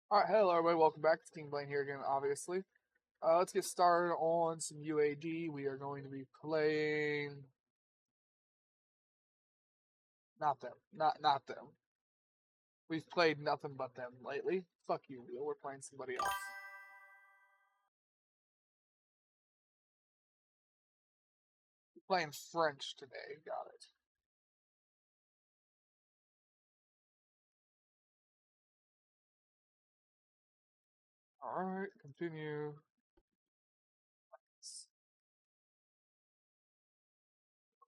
Alright, hello everybody, welcome back. It's King Blaine here again, obviously. Let's get started on some UAD. We are going to be playing... Not them. Not them. We've played nothing but them lately. Fuck you, Wheel. We're playing somebody else. We're playing French today. Got it. Alright, continue.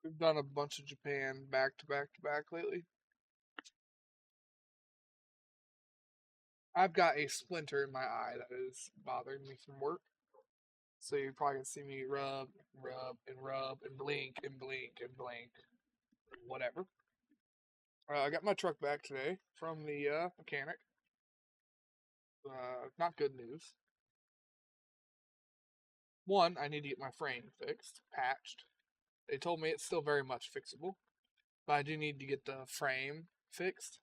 We've done a bunch of Japan back to back to back lately. I've got a splinter in my eye that is bothering me from work. So you're probably going to see me rub, and blink, and blink, and blink. Whatever. I got my truck back today from the mechanic. Not good news. One, I need to get my frame fixed, patched. They told me it's still very much fixable, but I do need to get the frame fixed.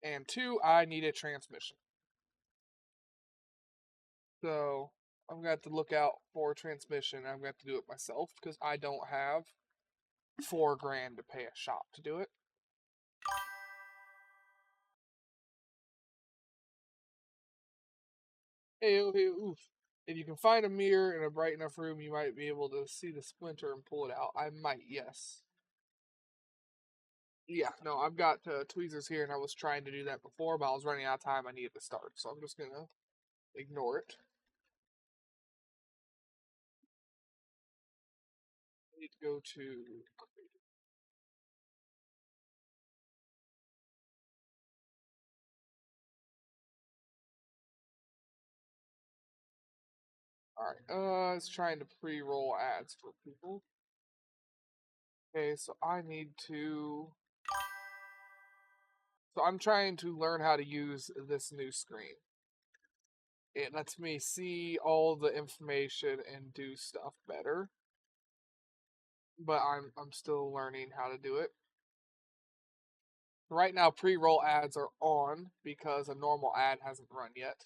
And two, I need a transmission. So I'm going to have to look out for a transmission. I'm going to have to do it myself because I don't have $4,000 to pay a shop to do it. Hey, oof. If you can find a mirror in a bright enough room, you might be able to see the splinter and pull it out. I might, yes. Yeah, no, I've got tweezers here, and I was trying to do that before, but I was running out of time. I needed to start, so I'm just gonna ignore it. I need to go to. Alright, it's trying to pre-roll ads for people. Okay, so I need to. So I'm trying to learn how to use this new screen. It lets me see all the information and do stuff better. But I'm still learning how to do it. Right now, pre-roll ads are on because a normal ad hasn't run yet.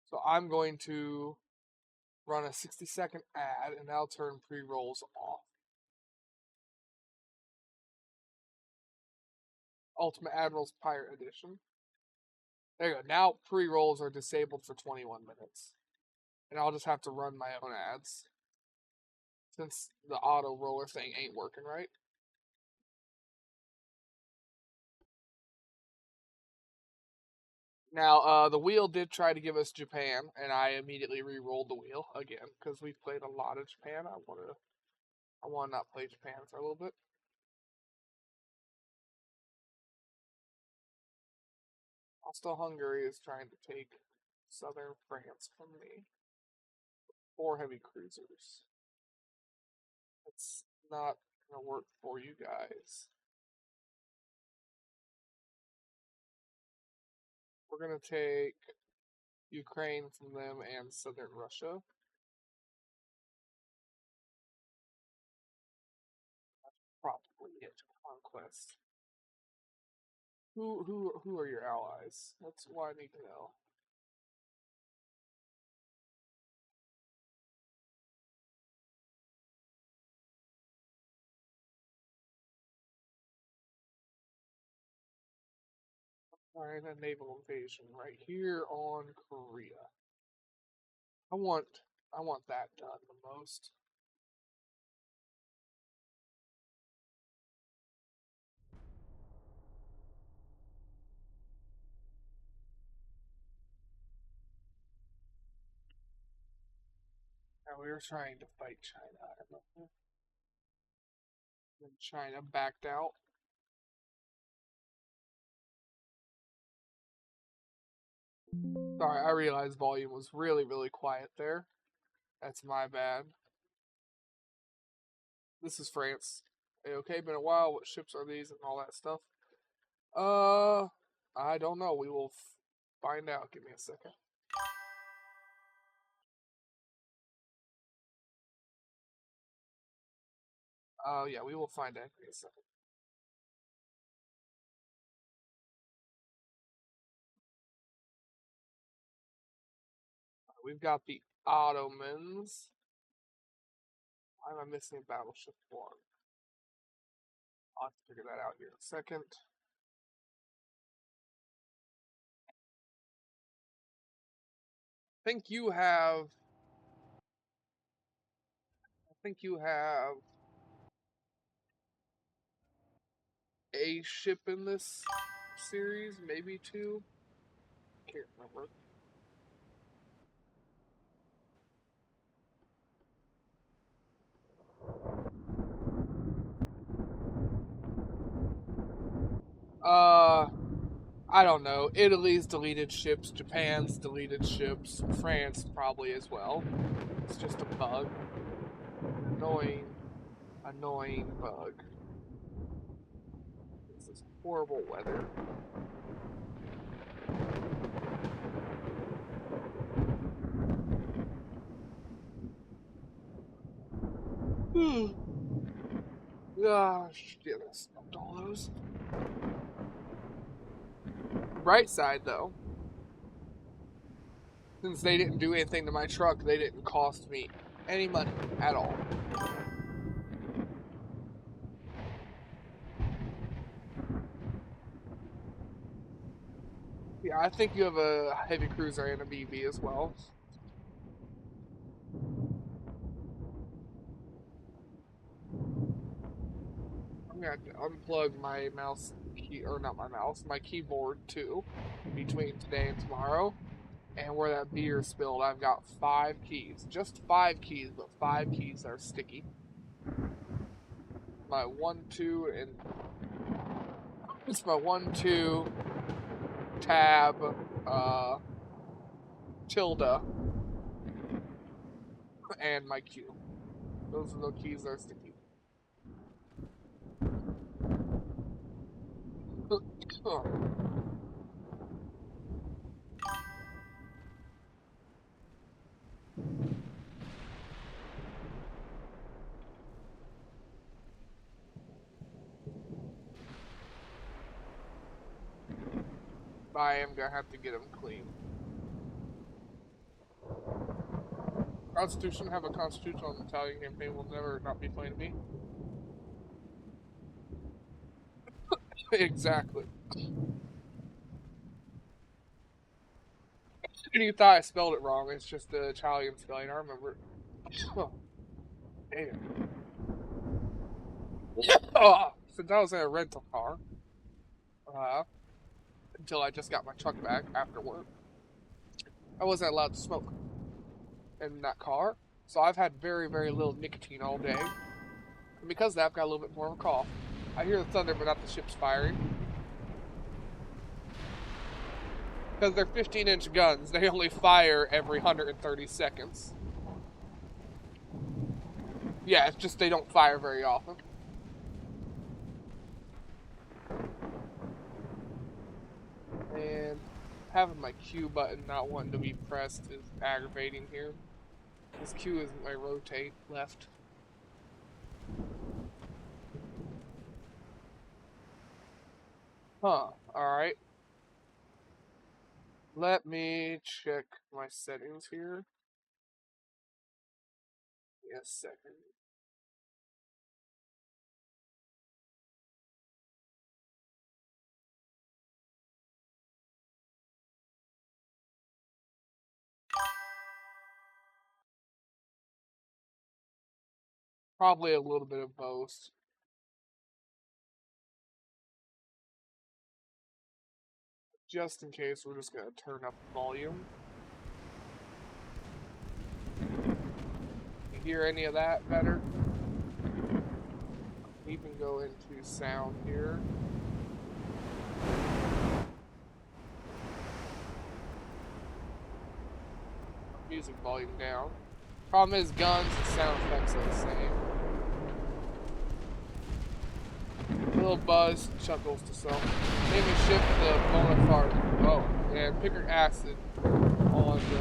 So I'm going to run a 60-second ad, and that'll turn pre-rolls off. Ultimate Admiral's Pirate Edition. There you go. Now pre-rolls are disabled for 21 minutes. And I'll just have to run my own ads. Since the auto roller thing ain't working right. Now, the wheel did try to give us Japan, and I immediately re-rolled the wheel again because we've played a lot of Japan. I want to not play Japan for a little bit. Austro-Hungary is trying to take southern France from me. 4 heavy cruisers. It's not gonna work for you guys. We're gonna take Ukraine from them and southern Russia. Probably get conquest. Who are your allies? That's what I need to know. Alright, a naval invasion right here on Korea. I want that done the most. Now we were trying to fight China, I remember. And China backed out. Sorry, I realized volume was really, really quiet there. That's my bad. This is France. Hey, okay, been a while. What ships are these and all that stuff? I don't know. We will find out. Give me a second. Yeah, we will find out. Give me a second. We've got the Ottomans. Why am I missing Battleship 1? I'll have to figure that out here in a second. I think you have a ship in this series, maybe two. Can't remember. I don't know. Italy's deleted ships, Japan's deleted ships, France probably as well. It's just a bug. Annoying bug. This is horrible weather. Gosh, yeah, I smoked all those. Bright side, though, since they didn't do anything to my truck, they didn't cost me any money at all. Yeah, I think you have a heavy cruiser and a BB as well. I'm gonna have to unplug my mouse key, or not my mouse, my keyboard too, between today and tomorrow. And where that beer spilled, I've got 5 keys. Just 5 keys, but 5 keys are sticky. My 1, 2, and it's my 1, 2, tab, tilde, and my Q. Those are the keys that are sticky. I am gonna have to get them clean. Constitution, have a constitutional Italian campaign will never not be playing to me. Exactly. And you thought I spelled it wrong, it's just the Italian spelling, I remember it. Oh, damn. Oh, since I was in a rental car, until I just got my truck back after work, I wasn't allowed to smoke in that car, so I've had very, very little nicotine all day. And because of that, I've got a little bit more of a cough. I hear the thunder, but not the ships firing. Because they're 15-inch guns, they only fire every 130 seconds. Yeah, it's just they don't fire very often. And having my Q button not wanting to be pressed is aggravating here. This Q isn't my rotate left. Huh, alright. Let me check my settings here. Yes, second. Probably a little bit of both. Just in case, we're just gonna turn up the volume. You hear any of that better? Even go into sound here. Music volume down. Problem is, guns and sound effects are the same. Little buzz chuckles to self. Name a ship the Bonaparte. Oh, and Pickard acid on the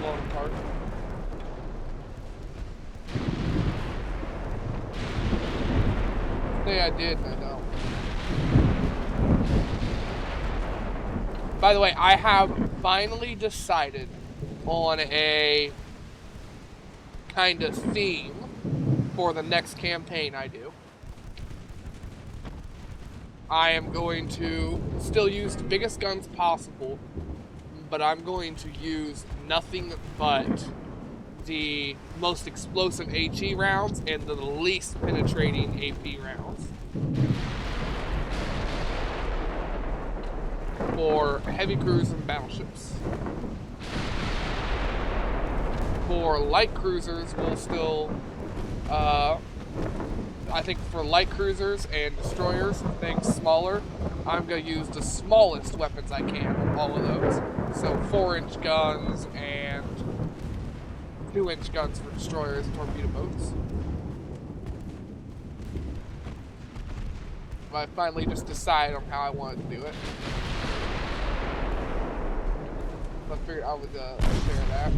Bonaparte. Say I did, I know. By the way, I have finally decided on a kind of theme for the next campaign I do. I am going to still use the biggest guns possible, but I'm going to use nothing but the most explosive HE rounds and the least penetrating AP rounds. For heavy cruisers and battleships. For light cruisers, we'll still, I think for light cruisers and destroyers, things smaller, I'm going to use the smallest weapons I can on all of those. So 4-inch guns and 2-inch guns for destroyers and torpedo boats. I finally just decide on how I wanted to do it. I figured I would share that.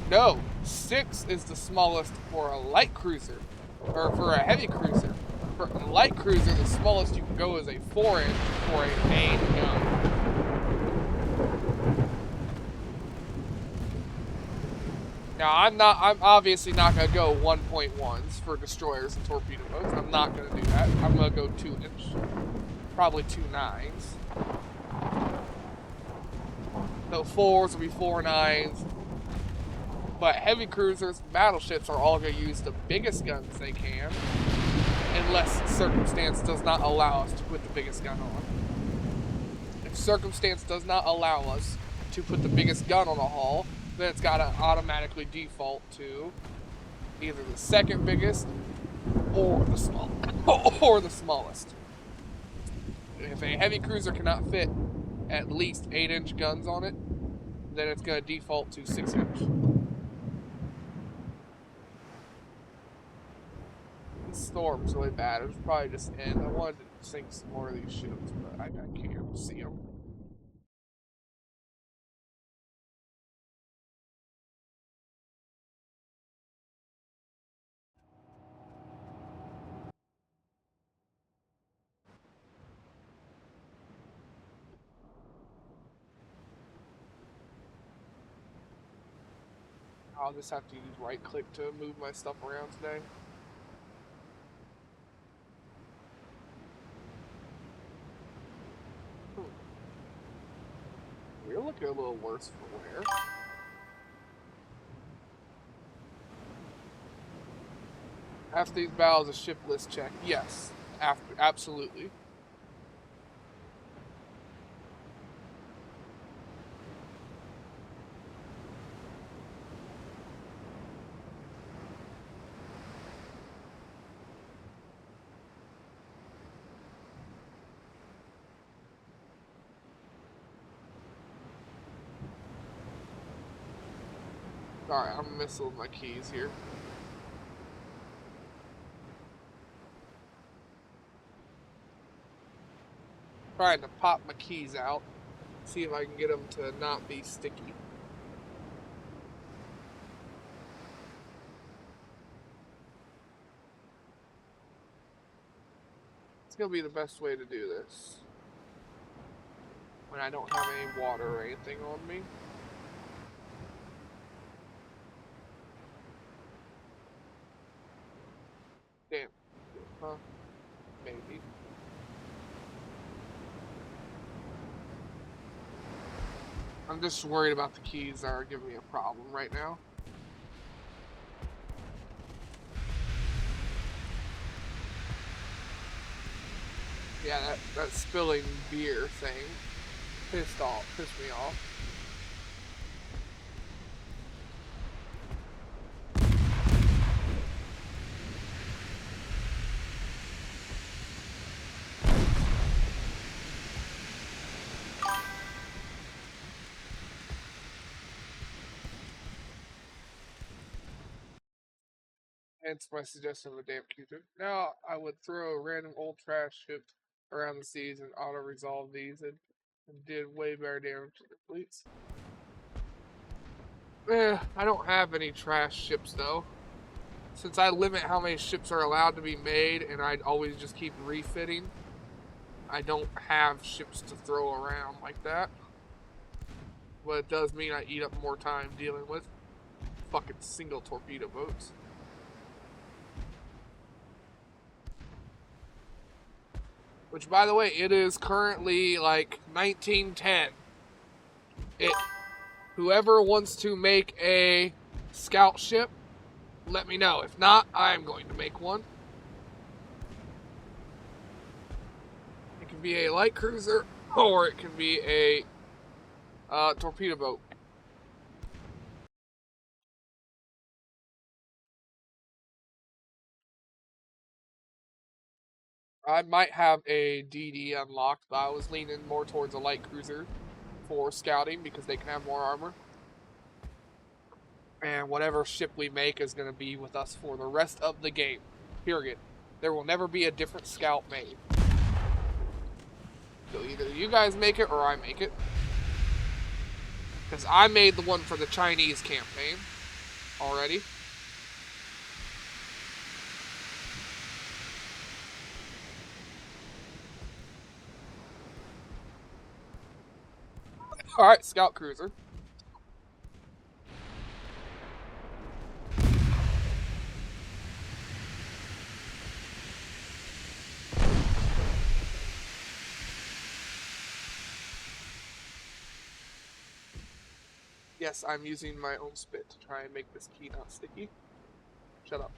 No, 6 is the smallest for a light cruiser, or for a heavy cruiser. For a light cruiser, the smallest you can go is a 4-inch for a main gun. Now, I'm obviously not going to go 1.1s for destroyers and torpedo boats. I'm not going to do that. I'm going to go 2-inch. Probably 2 9s. So 4s will be 4 9s. But heavy cruisers and battleships are all going to use the biggest guns they can, unless circumstance does not allow us to put the biggest gun on. If circumstance does not allow us to put the biggest gun on a hull, then it's got to automatically default to either the second biggest or the smallest. If a heavy cruiser cannot fit at least 8-inch guns on it, then it's going to default to 6-inch. This storm's really bad. It was probably just end. I wanted to sink some more of these ships, but I can't see them. I'll just have to use right click to move my stuff around today. You're looking a little worse for wear. After these battles, a ship list check. Yes, absolutely. Alright, I'm missing my keys here. Trying to pop my keys out. See if I can get them to not be sticky. It's gonna be the best way to do this when I don't have any water or anything on me. Damn. Huh? Maybe. I'm just worried about the keys that are giving me a problem right now. Yeah, that spilling beer thing pissed me off. Hence my suggestion of a damp cruiser. Now I would throw a random old trash ship around the seas and auto-resolve these and did way better damage to the fleets. I don't have any trash ships though. Since I limit how many ships are allowed to be made and I'd always just keep refitting, I don't have ships to throw around like that. But it does mean I eat up more time dealing with fucking single torpedo boats. Which, by the way, it is currently like 1910. It. Whoever wants to make a scout ship, let me know. If not, I'm going to make one. It can be a light cruiser, or it can be a torpedo boat. I might have a DD unlocked, but I was leaning more towards a light cruiser for scouting because they can have more armor. And whatever ship we make is going to be with us for the rest of the game. Period. There will never be a different scout made. So either you guys make it or I make it. Because I made the one for the Chinese campaign already. Alright, scout cruiser. Yes, I'm using my own spit to try and make this key not sticky. Shut up.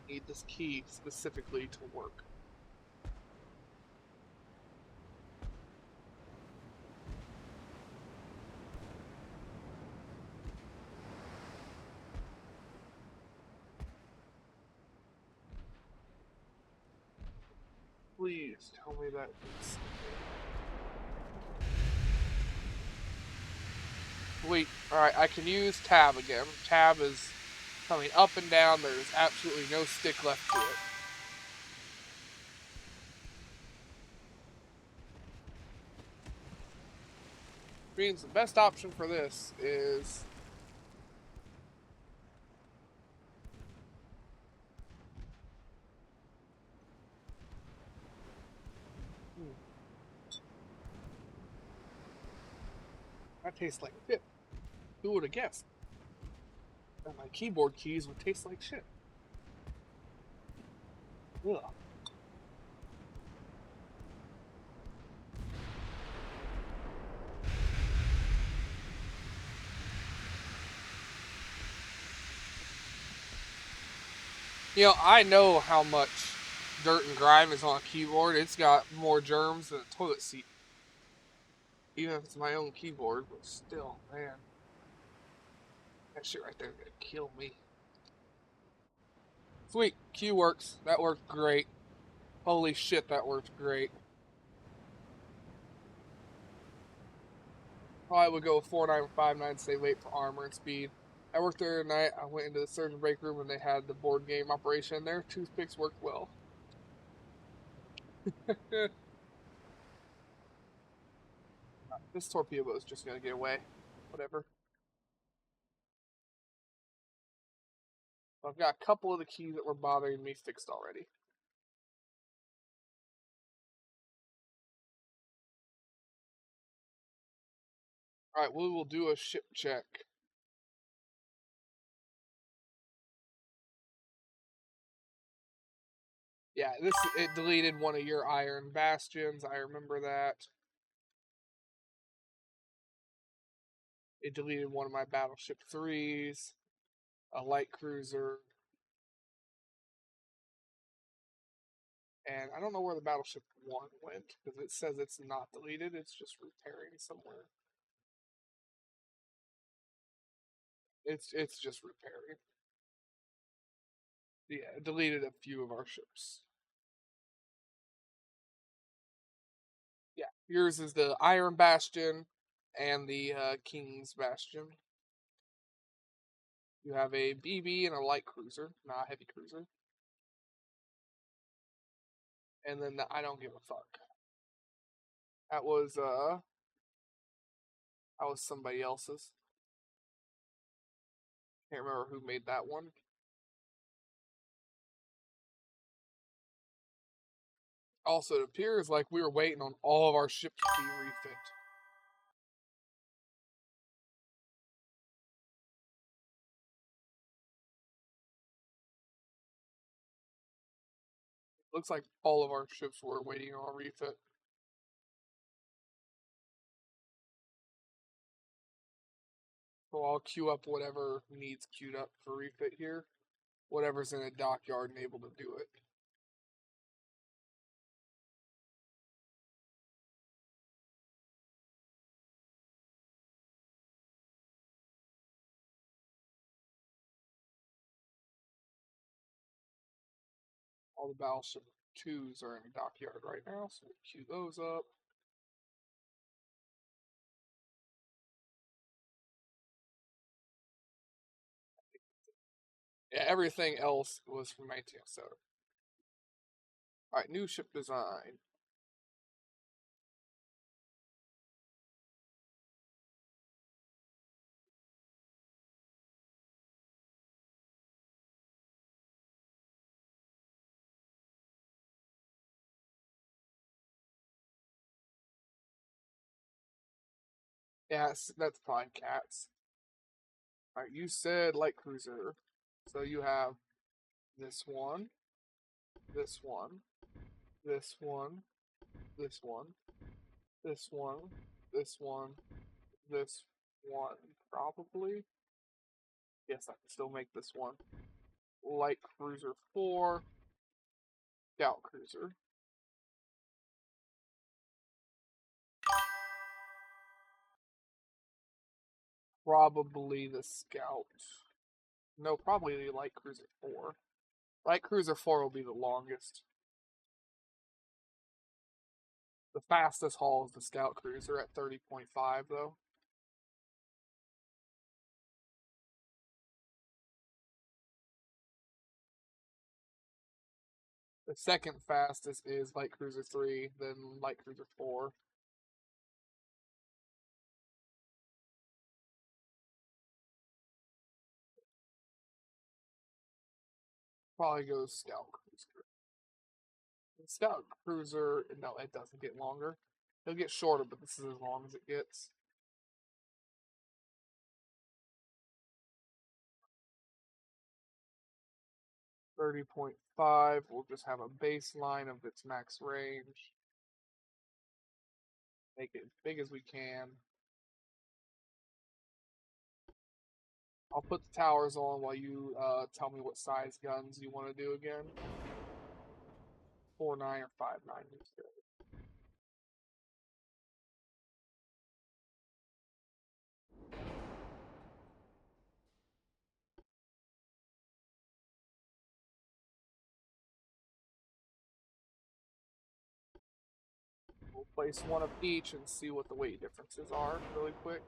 Need this key specifically to work. Please tell me that it's... Wait, alright, I can use tab again. Tab is coming up and down. There's absolutely no stick left to it. Means the best option for this is that tastes like shit. Who would have guessed that my keyboard keys would taste like shit? Ugh. You know, I know how much dirt and grime is on a keyboard. It's got more germs than a toilet seat. Even if it's my own keyboard, but still, man. That shit right there is gonna kill me. Sweet, Q works. That worked great. Holy shit, that worked great. Probably would go 4959, say wait for armor and speed. I worked there tonight. I went into the surgeon break room and they had the board game operation there. Toothpicks worked well. This torpedo is just gonna get away. Whatever. I've got a couple of the keys that were bothering me fixed already. Alright, we will do a ship check. Yeah, it deleted one of your iron bastions. I remember that. It deleted one of my battleship threes, a light cruiser, and I don't know where the battleship one went because it says it's not deleted. It's just repairing somewhere. It's just repairing. Yeah, it deleted a few of our ships. Yeah, yours is the Iron Bastion and the King's Bastion. You have a BB and a light cruiser, not a heavy cruiser. And then I don't give a fuck. That was That was somebody else's. Can't remember who made that one. Also, it appears like we were waiting on all of our ships to be refit. Looks like all of our ships were waiting on a refit. So I'll queue up whatever needs queued up for refit here. Whatever's in a dockyard and able to do it. All the battleship 2s are in the dockyard right now, so we'll queue those up. Yeah, everything else was from 1907. Alright, new ship design. Yes, that's fine, cats. Alright, you said light cruiser. So you have this one, this one, this one, this one, this one, this one, this one, probably. Yes, I can still make this one. Light cruiser 4, scout cruiser. Probably the scout. No, probably the light cruiser 4. Light cruiser 4 will be the longest. The fastest haul is the scout cruiser at 30.5, though. The second fastest is light cruiser 3, then light cruiser 4. Probably goes scout cruiser. The scout cruiser, no, it doesn't get longer. It'll get shorter, but this is as long as it gets. .5, we'll just have a baseline of its max range. Make it as big as we can. I'll put the towers on while you tell me what size guns you want to do again. 4.9 or 5.9 is good. We'll place one of each and see what the weight differences are really quick.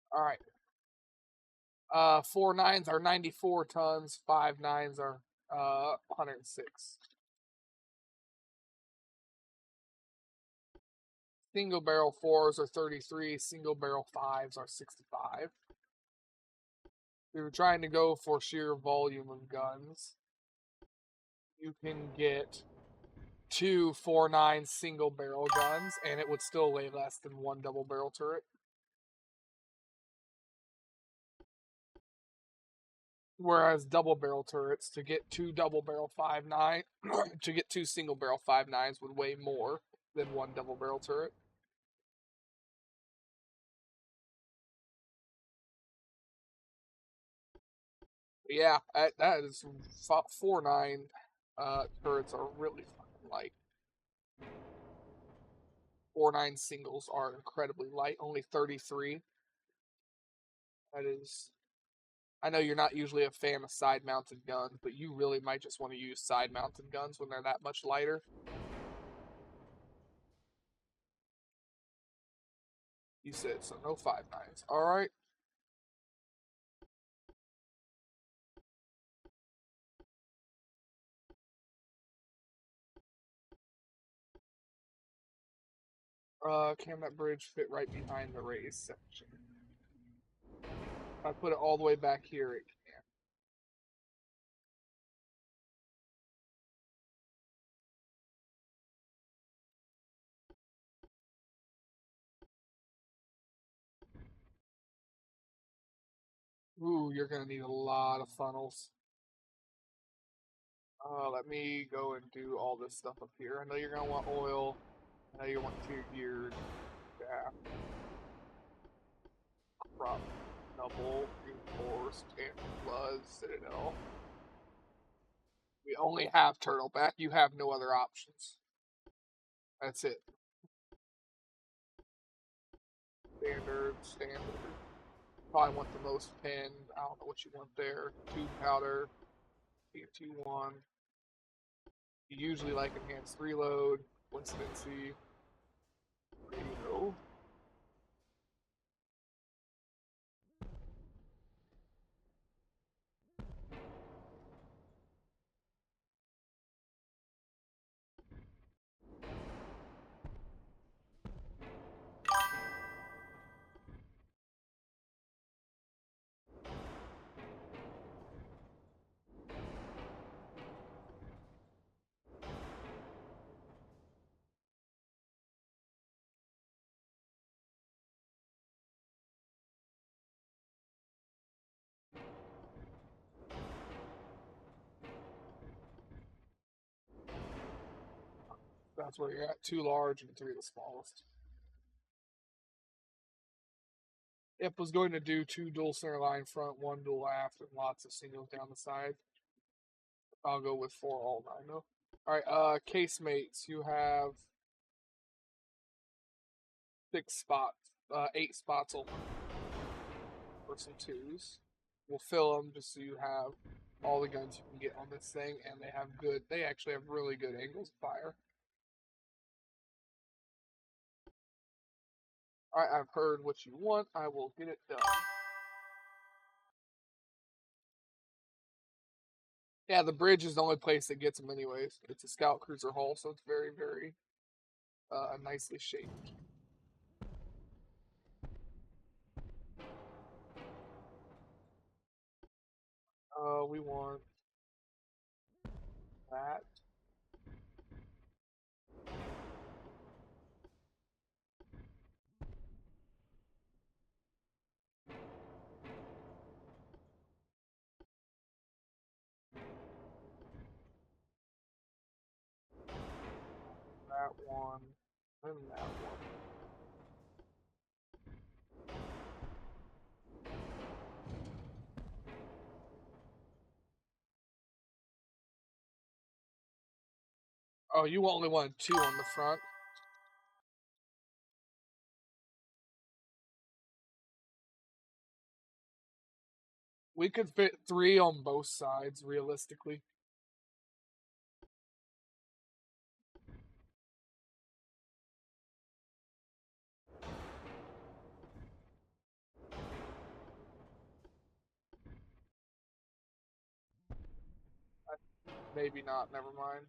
All right. 4.9s are 94 tons. 5.9s are 106. Single barrel 4s are 33. Single barrel 5s are 65. We were trying to go for sheer volume of guns. You can get 2 4.9 single barrel guns, and it would still weigh less than one double barrel turret. Whereas double barrel turrets, to get 2 double barrel 5.9, to get 2 single barrel 5.9s would weigh more than one double barrel turret. But yeah, that is 4.9 turrets are really fucking light. 4.9 singles are incredibly light, only 33. That is, I know you're not usually a fan of side-mounted guns, but you really might just want to use side-mounted guns when they're that much lighter. You said so, no 5.9s. All right. Can that bridge fit right behind the raised section? If I put it all the way back here, it can. Ooh, you're gonna need a lot of funnels. Let me go and do all this stuff up here. I know you're gonna want oil. I know you want geared. Yeah. Crop, double, reinforced, and flood, citadel. We only have turtleback. You have no other options. That's it. Standard. Probably want the most pinned. I don't know what you want there. 2 powder. T1. You usually like enhanced reload. Coincidency. Radio. That's where you're at. 2 large and 3 the smallest. It was going to do 2 dual center line front, 1 dual aft, and lots of singles down the side. I'll go with 4 all 9 though. Alright, casemates. You have 6 spots. 8 spots open for some 2s. We'll fill them just so you have all the guns you can get on this thing, and they actually have really good angles of fire. Alright, I've heard what you want. I will get it done. Yeah, the bridge is the only place that gets them anyways. It's a scout cruiser hull, so it's very, very nicely shaped. We want that. That one. And that one. Oh, you only want 2 on the front. We could fit 3 on both sides, realistically. Maybe not, never mind.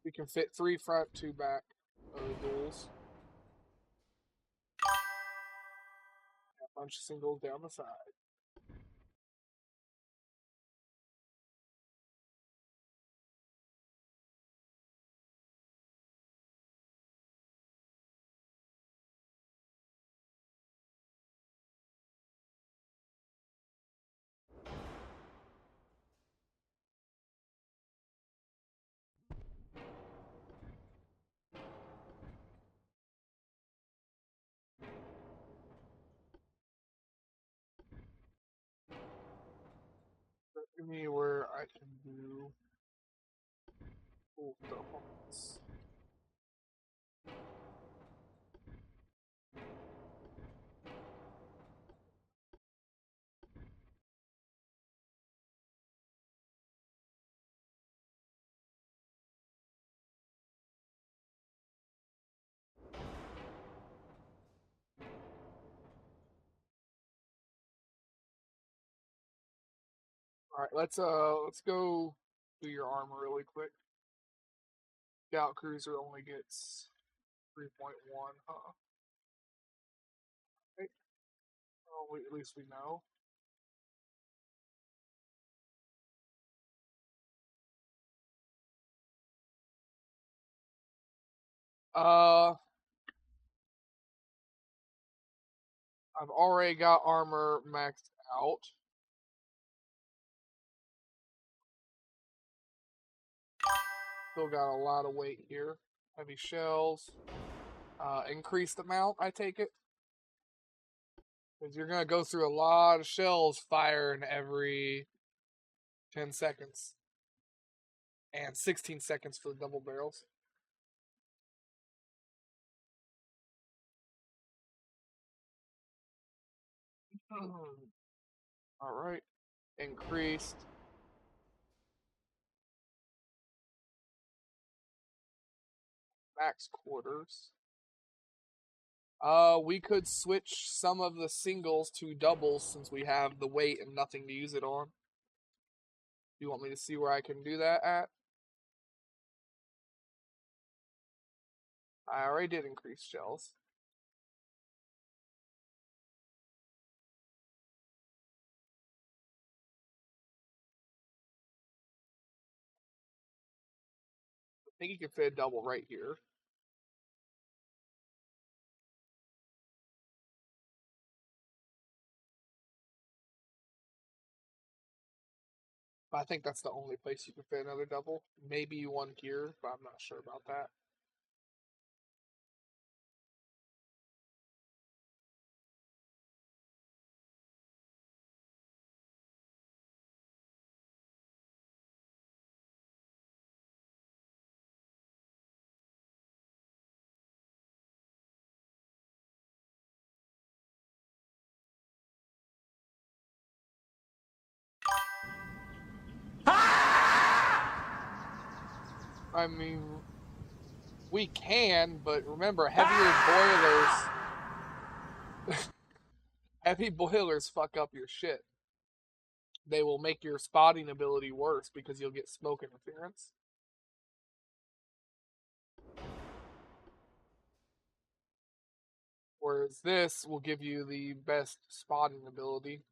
We can fit 3 front, 2 back of the duels. A bunch of singles down the side. Give me where I can do cool stuff on this. All right, let's go do your armor really quick. Scout cruiser only gets 3.1, huh? Right. Well, at least we know. Uh, I've already got armor maxed out. Still got a lot of weight here. Heavy shells. Increased amount, I take it. Because you're going to go through a lot of shells firing every 10 seconds. And 16 seconds for the double barrels. All right. Increased. Max quarters. We could switch some of the singles to doubles since we have the weight and nothing to use it on. Do you want me to see where I can do that at? I already did increase shells. I think you can fit a double right here. But I think that's the only place you can fit another double. Maybe one here, but I'm not sure about that. I mean, we can, but remember, heavier boilers, heavy boilers fuck up your shit. They will make your spotting ability worse because you'll get smoke interference. Whereas this will give you the best spotting ability.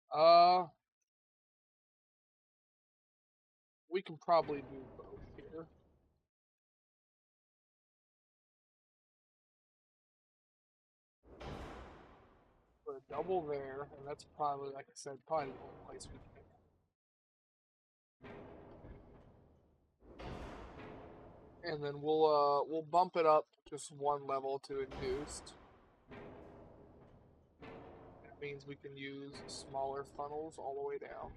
Uh, we can probably do both here. Put a double there, and that's probably, like I said, probably the only place we can. And then we'll bump it up just one level to induced. That means we can use smaller funnels all the way down.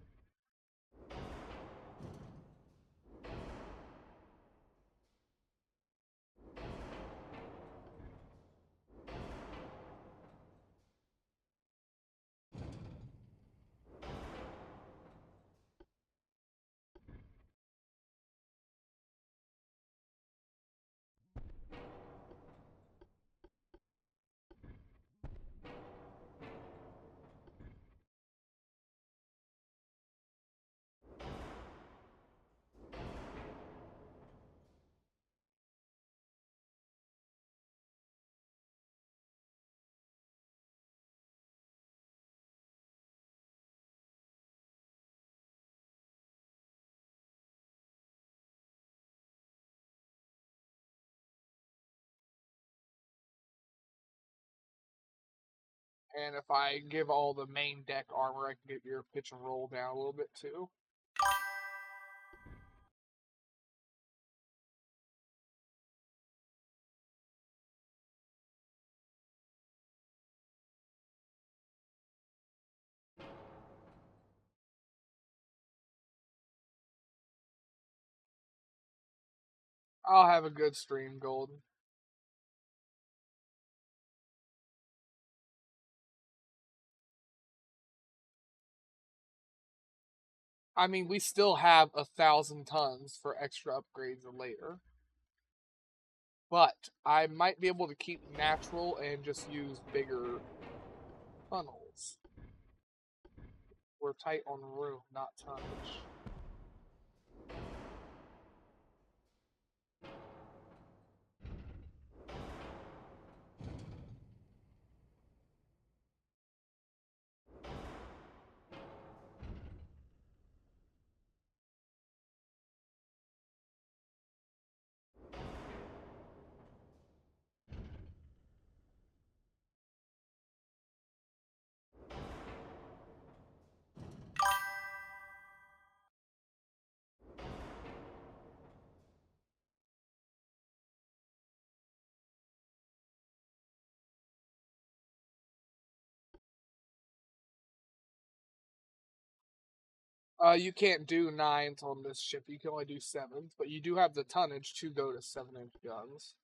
And if I give all the main deck armor, I can get your pitch and roll down a little bit too. I'll have a good stream, Golden. I mean, we still have 1,000 tons for extra upgrades later. But I might be able to keep natural and just use bigger tunnels. We're tight on room, not tonnage. You can't do 9s on this ship. You can only do 7s, but you do have the tonnage to go to 7-inch guns.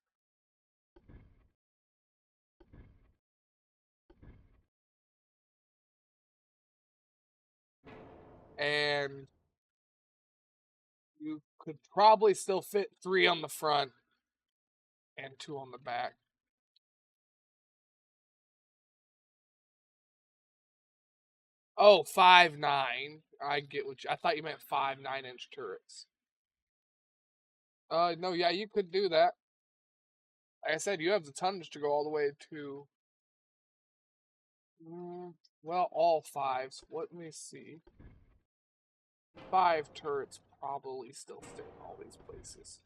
And you could probably still fit 3 on the front and 2 on the back. Oh, 5.9. I get what I thought you meant 5 9-inch turrets. No, yeah, you could do that. Like I said, you have the tonnage to go all the way to. Well, all 5s. Let me see. 5 turrets probably still fit in all these places.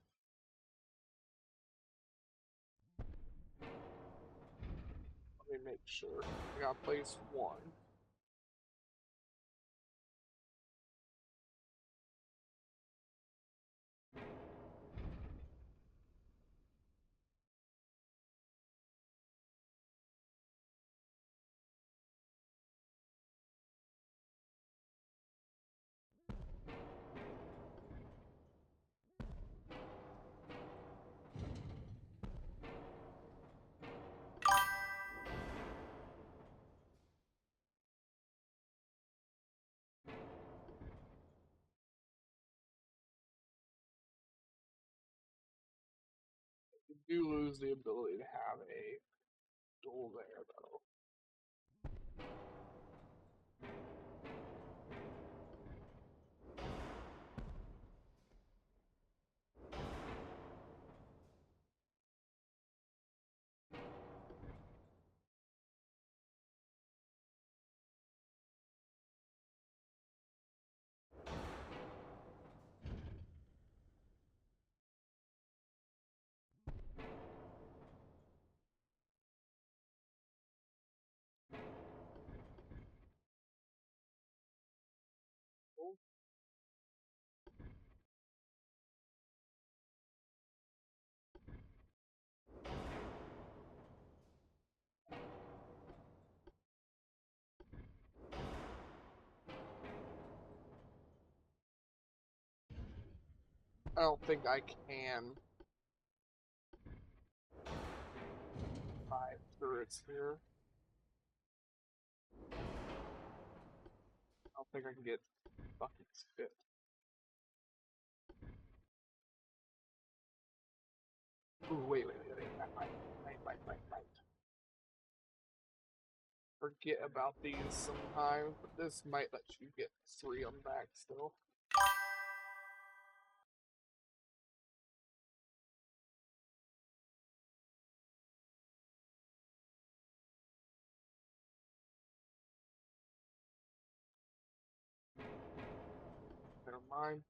Let me make sure. I got place 1. You do lose the ability to have a duel there, though. I don't think I can. 5 turrets here. I don't think I can get buckets fit. Ooh, wait. Might. Forget about these sometimes, but this might let you get 3 on the back still. Never mind.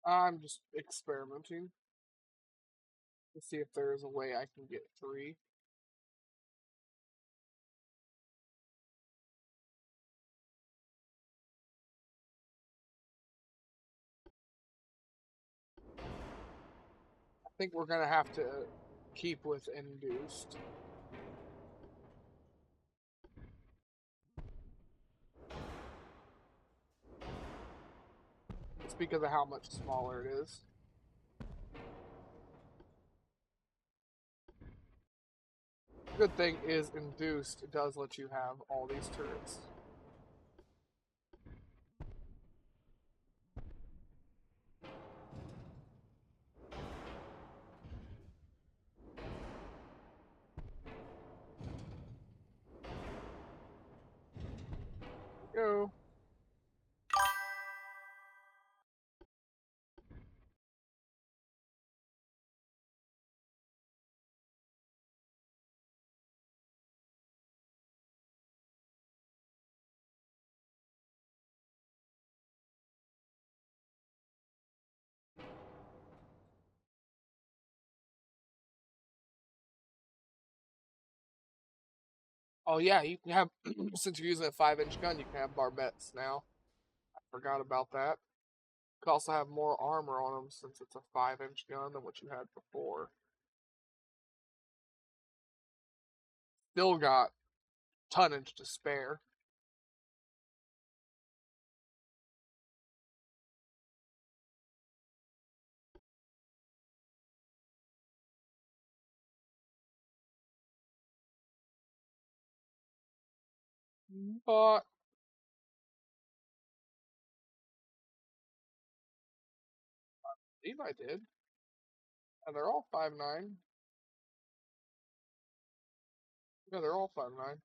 I'm just experimenting to see if there is a way I can get 3. I think we're gonna have to keep with induced. It's because of how much smaller it is. Good thing is induced does let you have all these turrets. Go. Oh yeah, you can have since you're using a 5-inch gun, you can have barbettes now. I forgot about that. You can also have more armor on them since it's a 5-inch gun than what you had before. Still got tonnage to spare. But I believe I did. And they're all 5.9. Yeah, they're all 5.9.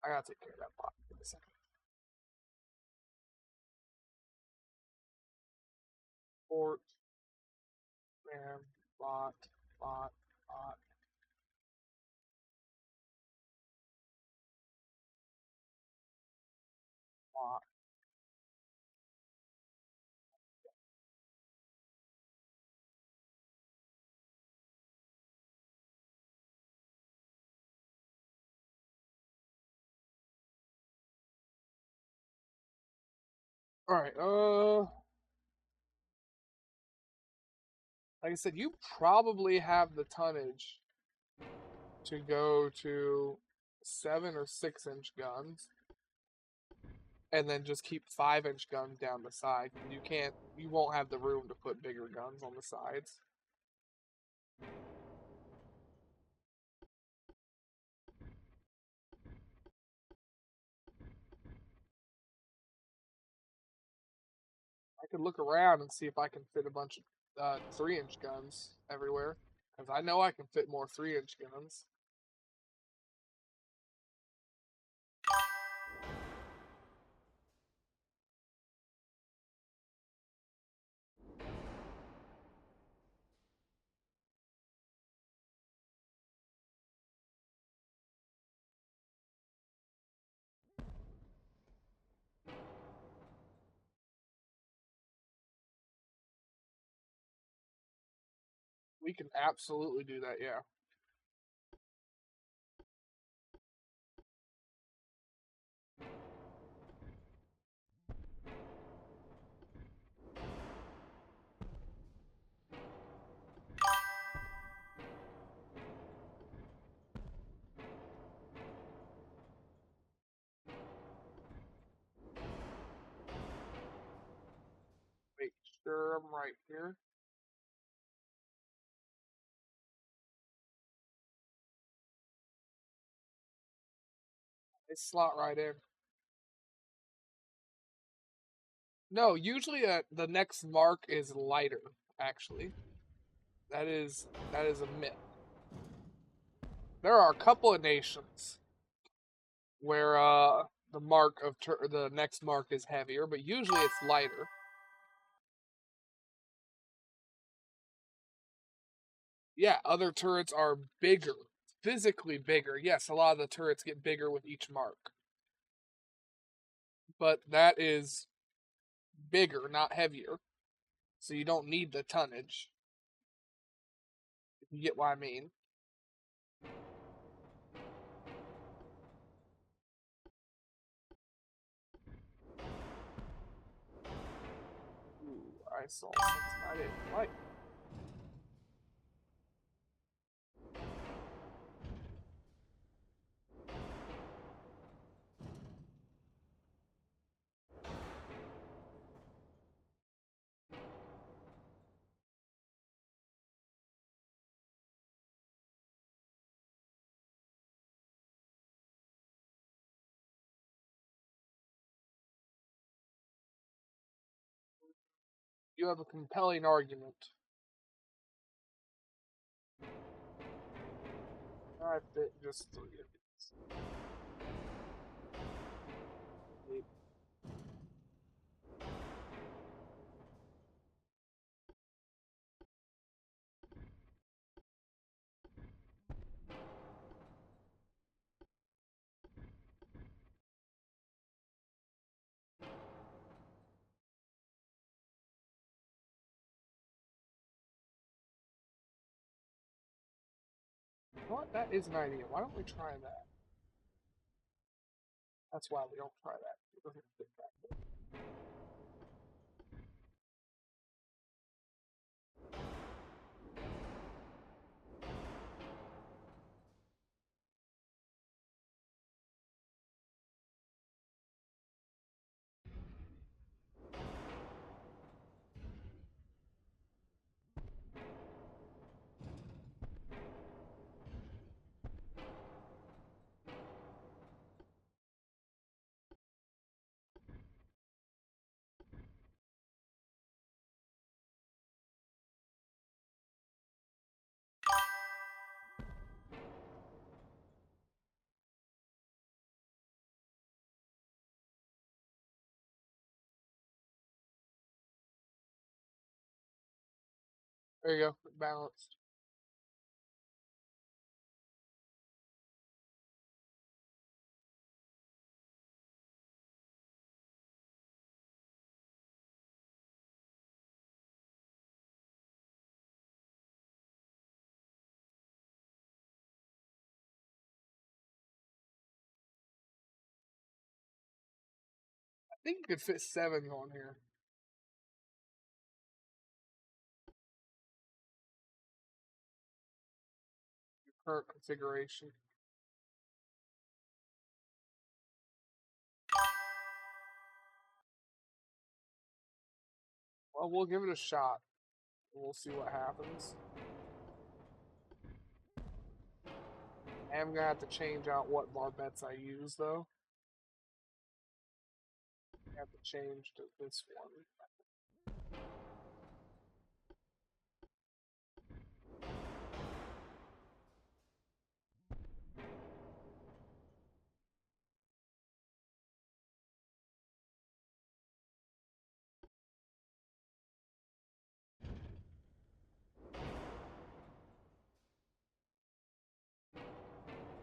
I gotta take care of that bot. Give me a second. Port, RAM, bot, bot, bot, bot. Alright, like I said, you probably have the tonnage to go to 7 or 6 inch guns and then just keep 5-inch guns down the side. You won't have the room to put bigger guns on the sides. I could look around and see if I can fit a bunch of 3-inch guns everywhere. Because I know I can fit more 3-inch guns. We can absolutely do that, yeah. Make sure I'm right here. They slot right in. No, usually the next mark is lighter, actually. That is a myth. There are a couple of nations where the next mark is heavier, but usually it's lighter. Yeah, other turrets are bigger, physically bigger. Yes, a lot of the turrets get bigger with each mark. But that is bigger, not heavier. So you don't need the tonnage. If you get what I mean. Ooh, I saw something I didn't like. You have a compelling argument. I fit just 3 of these. What? That is an idea. Why don't we try that? That's why we don't try that. It doesn't fit that. There you go. Balanced. I think you could fit 7 on here. Current configuration. Well, we'll give it a shot. We'll see what happens. I am gonna have to change out what barbettes I use though. I have to change to this one.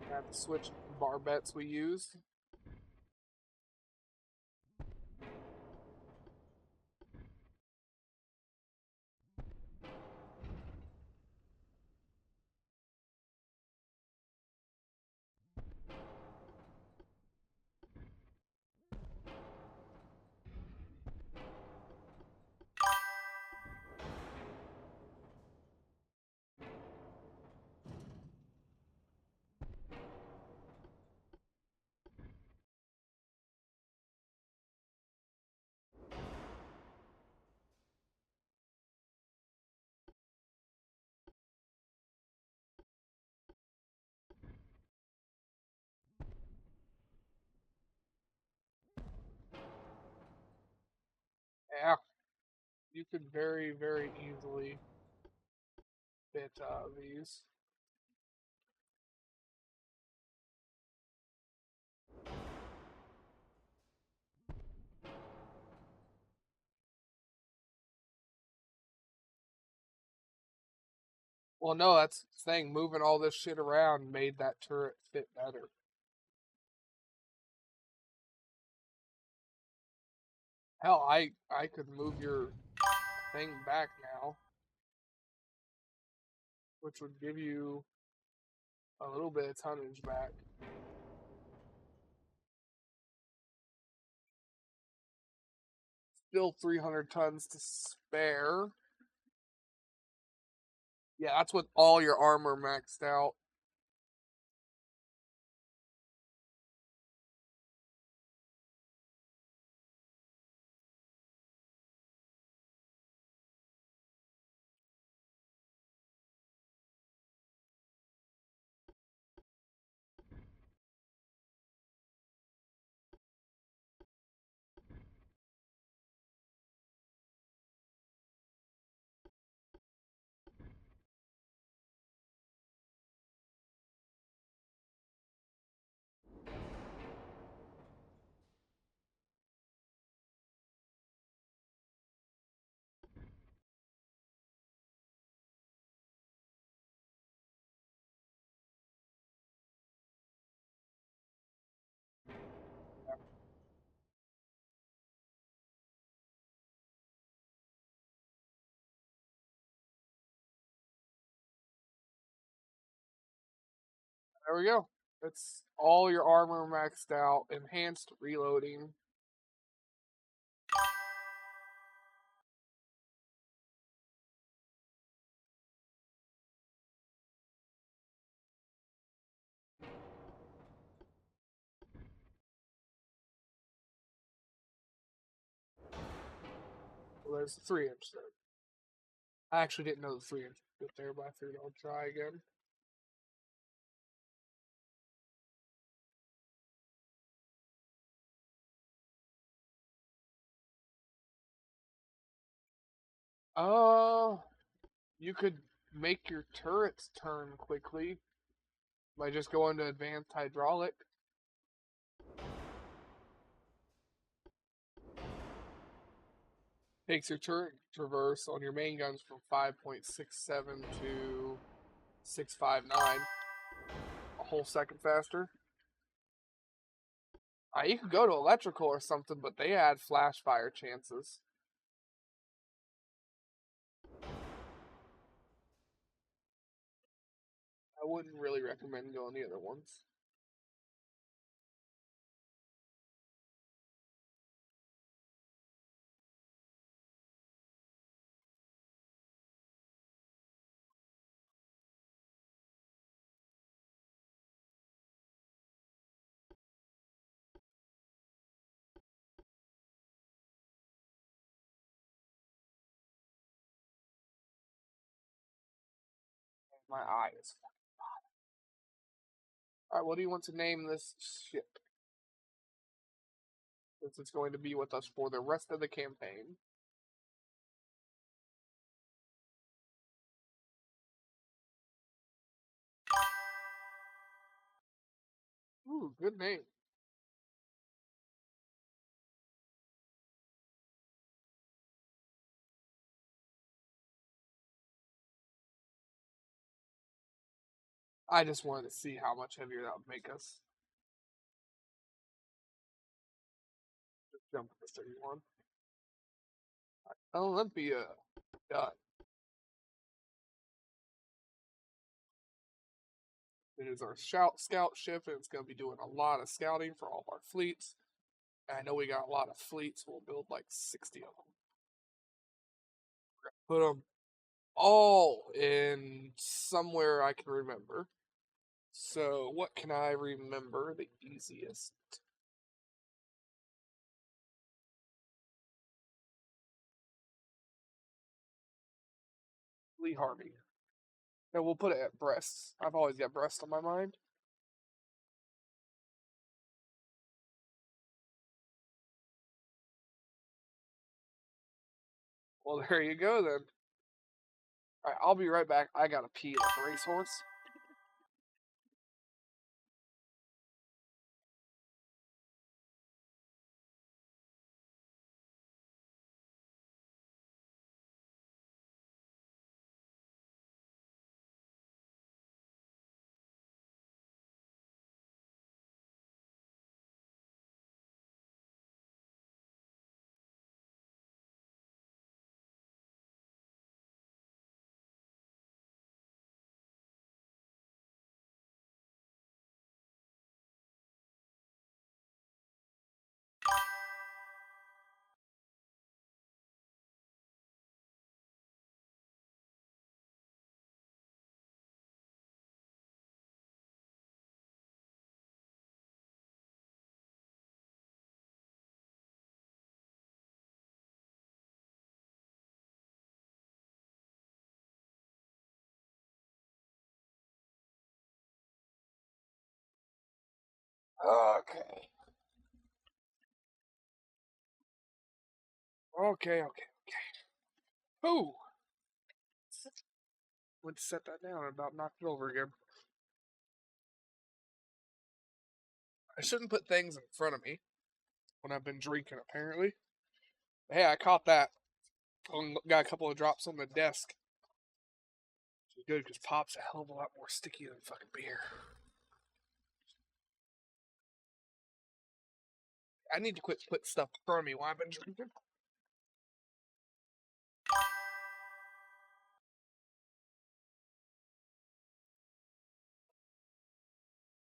I have to switch barbettes we use. Yeah, you could very, very easily fit these. Well, no, that's the thing. Moving all this shit around made that turret fit better. Hell, I could move your thing back now, which would give you a little bit of tonnage back. Still 300 tons to spare. Yeah, that's with all your armor maxed out. There we go. It's all your armor maxed out. Enhanced reloading. Well, there's the 3-inch there. I actually didn't know the 3-inch was there, but I figured I'll try again. You could make your turrets turn quickly by just going to advanced hydraulic. Takes your turret traverse on your main guns from 5.67 to 659. A whole second faster. You could go to electrical or something, but they add flash fire chances. I wouldn't really recommend going the other ones. My eye is. Alright, what do you want to name this ship? Since it's going to be with us for the rest of the campaign. Ooh, good name. I just wanted to see how much heavier that would make us. Just jump to 31. Olympia. Done. It is our scout ship, and it's going to be doing a lot of scouting for all of our fleets. And I know we got a lot of fleets. We'll build like 60 of them. Put them all in somewhere I can remember. So, what can I remember the easiest? Lee Harvey. No, we'll put it at Brest. I've always got Brest on my mind. Well, there you go then. Alright, I'll be right back. I gotta pee like a racehorse. Okay. Okay. Ooh! Went to set that down and about knocked it over again. I shouldn't put things in front of me when I've been drinking, apparently. Hey, I caught that. Got a couple of drops on the desk. Which is good because pop's a hell of a lot more sticky than fucking beer. I need to quit putting stuff in front of me while I've been drinking.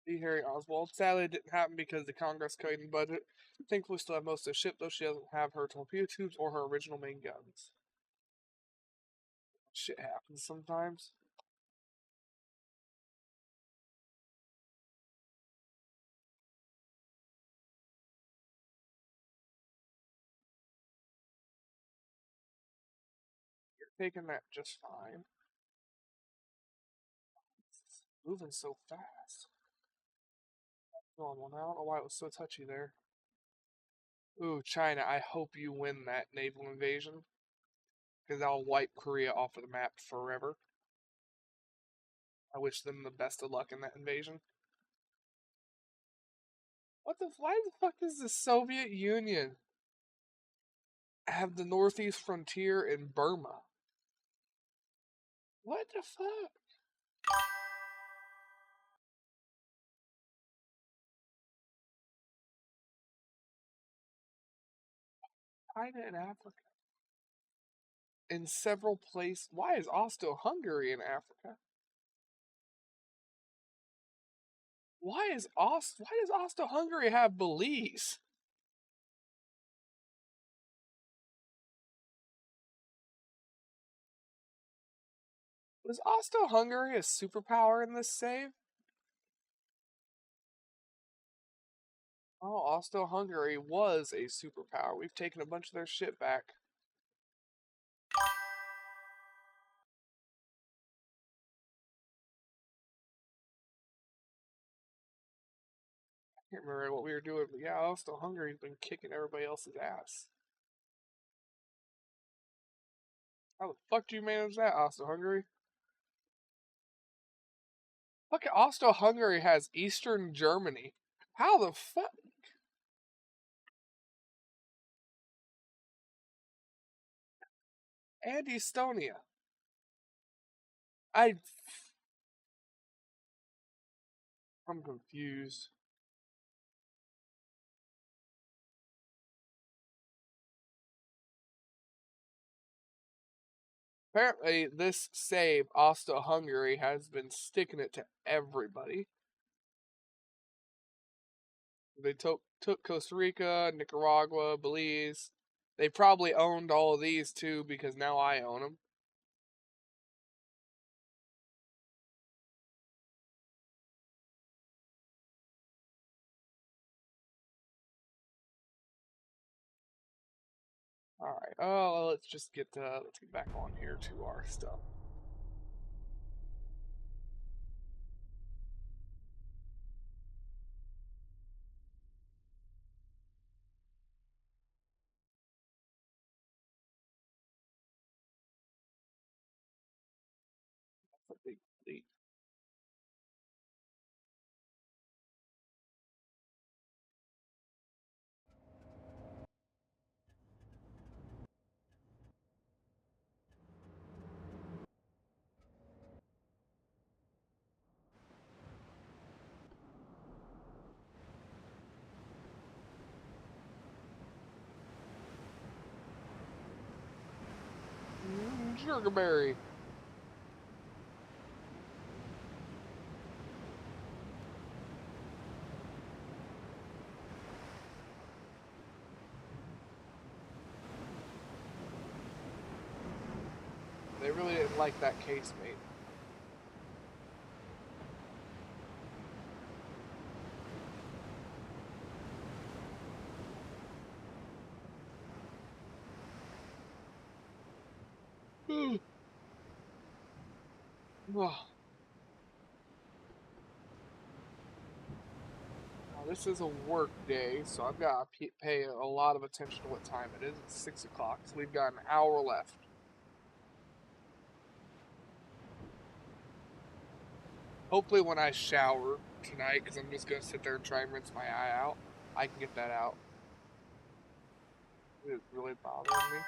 D. Harry Oswald. Sadly, it didn't happen because the Congress cut the budget. Thankfully, we still have most of the ship, though she doesn't have her torpedo tubes or her original main guns. Shit happens sometimes. You're taking that just fine. It's moving so fast. Normal now. I don't know why it was so touchy there. Ooh, China, I hope you win that naval invasion. Because that'll wipe Korea off of the map forever. I wish them the best of luck in that invasion. Why the fuck does the Soviet Union have the northeast frontier in Burma? What the fuck? China and Africa. In several places. Why is Austro-Hungary in Africa? Why does Austro-Hungary have Belize? Was Austro-Hungary a superpower in this save? Oh, Austro-Hungary was a superpower. We've taken a bunch of their shit back. I can't remember what we were doing, but yeah, Austro-Hungary's been kicking everybody else's ass. How the fuck do you manage that, Austro-Hungary? Look, Austro-Hungary has Eastern Germany. How the fuck? And Estonia. I'm confused. Apparently, this save, Austro-Hungary, has been sticking it to everybody. They took Costa Rica, Nicaragua, Belize. They probably owned all of these too because now I own them. All right. Oh, let's get back on here to our stuff. That's a big fleet. Sugarberry. They really didn't like that casemate. Well, this is a work day, so I've got to pay a lot of attention to what time it is. It's 6 o'clock, so we've got an hour left. Hopefully when I shower tonight, because I'm just going to sit there and try and rinse my eye out, I can get that out. It's really bothering me.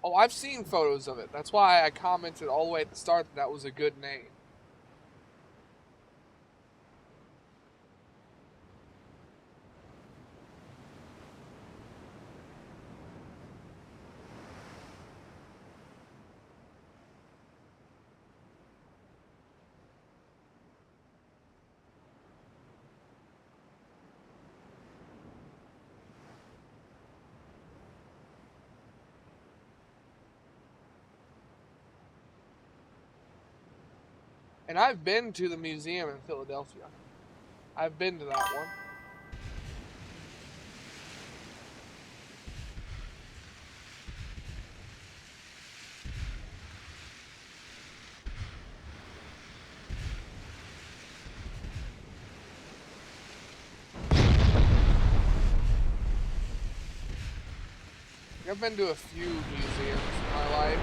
Oh, I've seen photos of it. That's why I commented all the way at the start that was a good name. And I've been to the museum in Philadelphia. I've been to that one. I've been to a few museums in my life.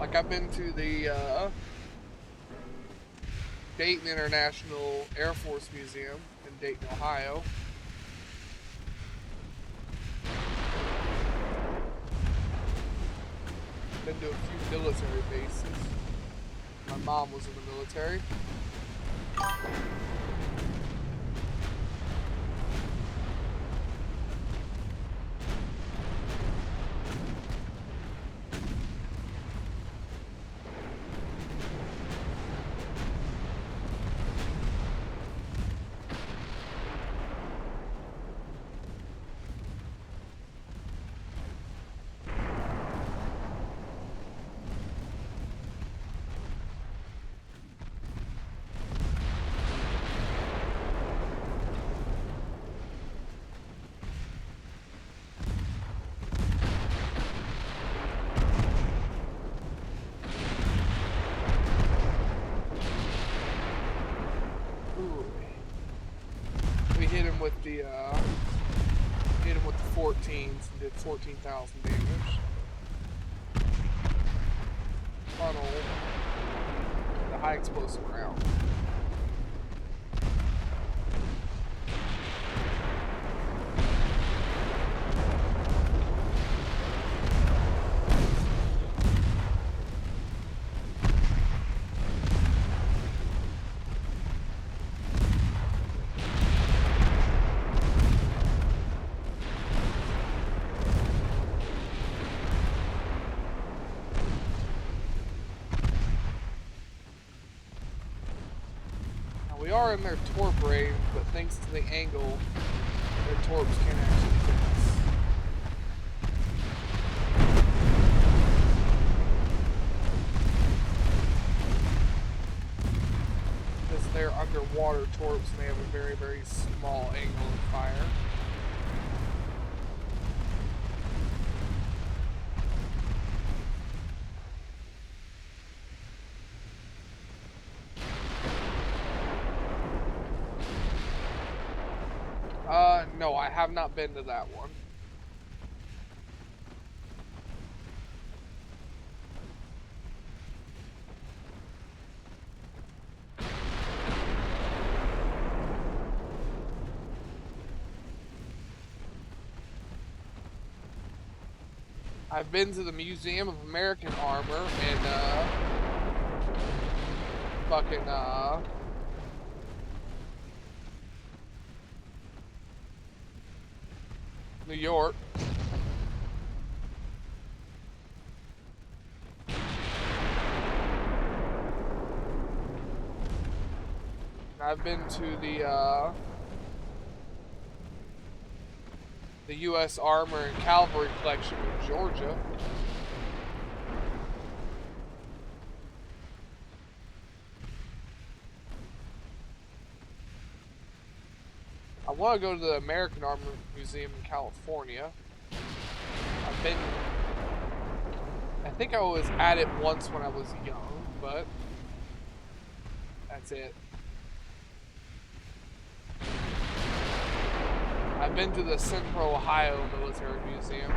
Like I've been to the Dayton International Air Force Museum in Dayton, Ohio. Been to a few military bases. My mom was in the military. Hit him with the 14s and did 14,000 damage. Funnel the high explosive round. We are in their torp range, but thanks to the angle, their torps can't actually hit us. Because they're underwater torps and they have a very, very small angle of fire. No, I have not been to that one. I've been to the Museum of American Armor in New York. I've been to the U.S. Armor and Cavalry Collection in Georgia. I want to go to the American Armor Museum in California. I think I was at it once when I was young, but that's it. I've been to the Central Ohio Military Museum.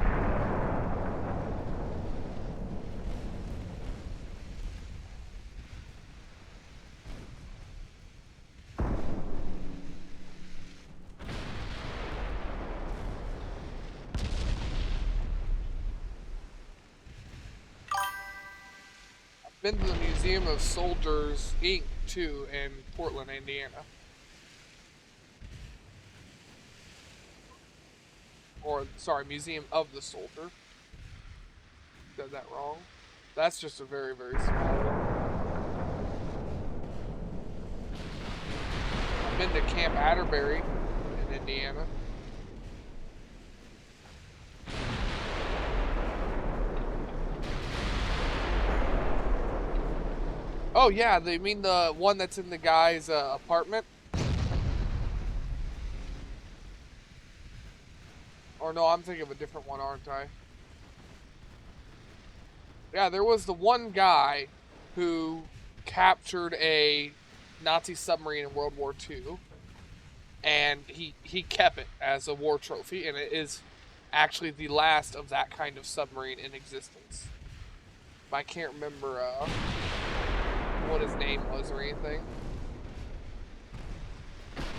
I've been to the Museum of Soldiers, Inc. too, in Portland, Indiana. Or, sorry, Museum of the Soldier. Said that wrong. That's just a very, very small one. I've been to Camp Atterbury in Indiana. Oh yeah, they mean the one that's in the guy's apartment? Or no, I'm thinking of a different one, aren't I? Yeah, there was the one guy who captured a Nazi submarine in World War II, and he kept it as a war trophy, and it is actually the last of that kind of submarine in existence. I can't remember what his name was or anything.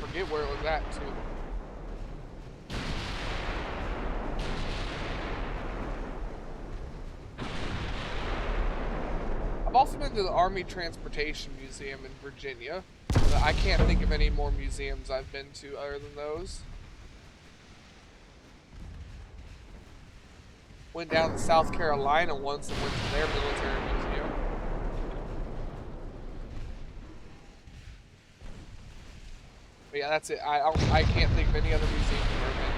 Forget where it was at too. I've also been to the Army Transportation Museum in Virginia, but I can't think of any more museums I've been to other than those. Went down to South Carolina once and went to their military museum. But yeah, that's it. I can't think of any other museums I've ever been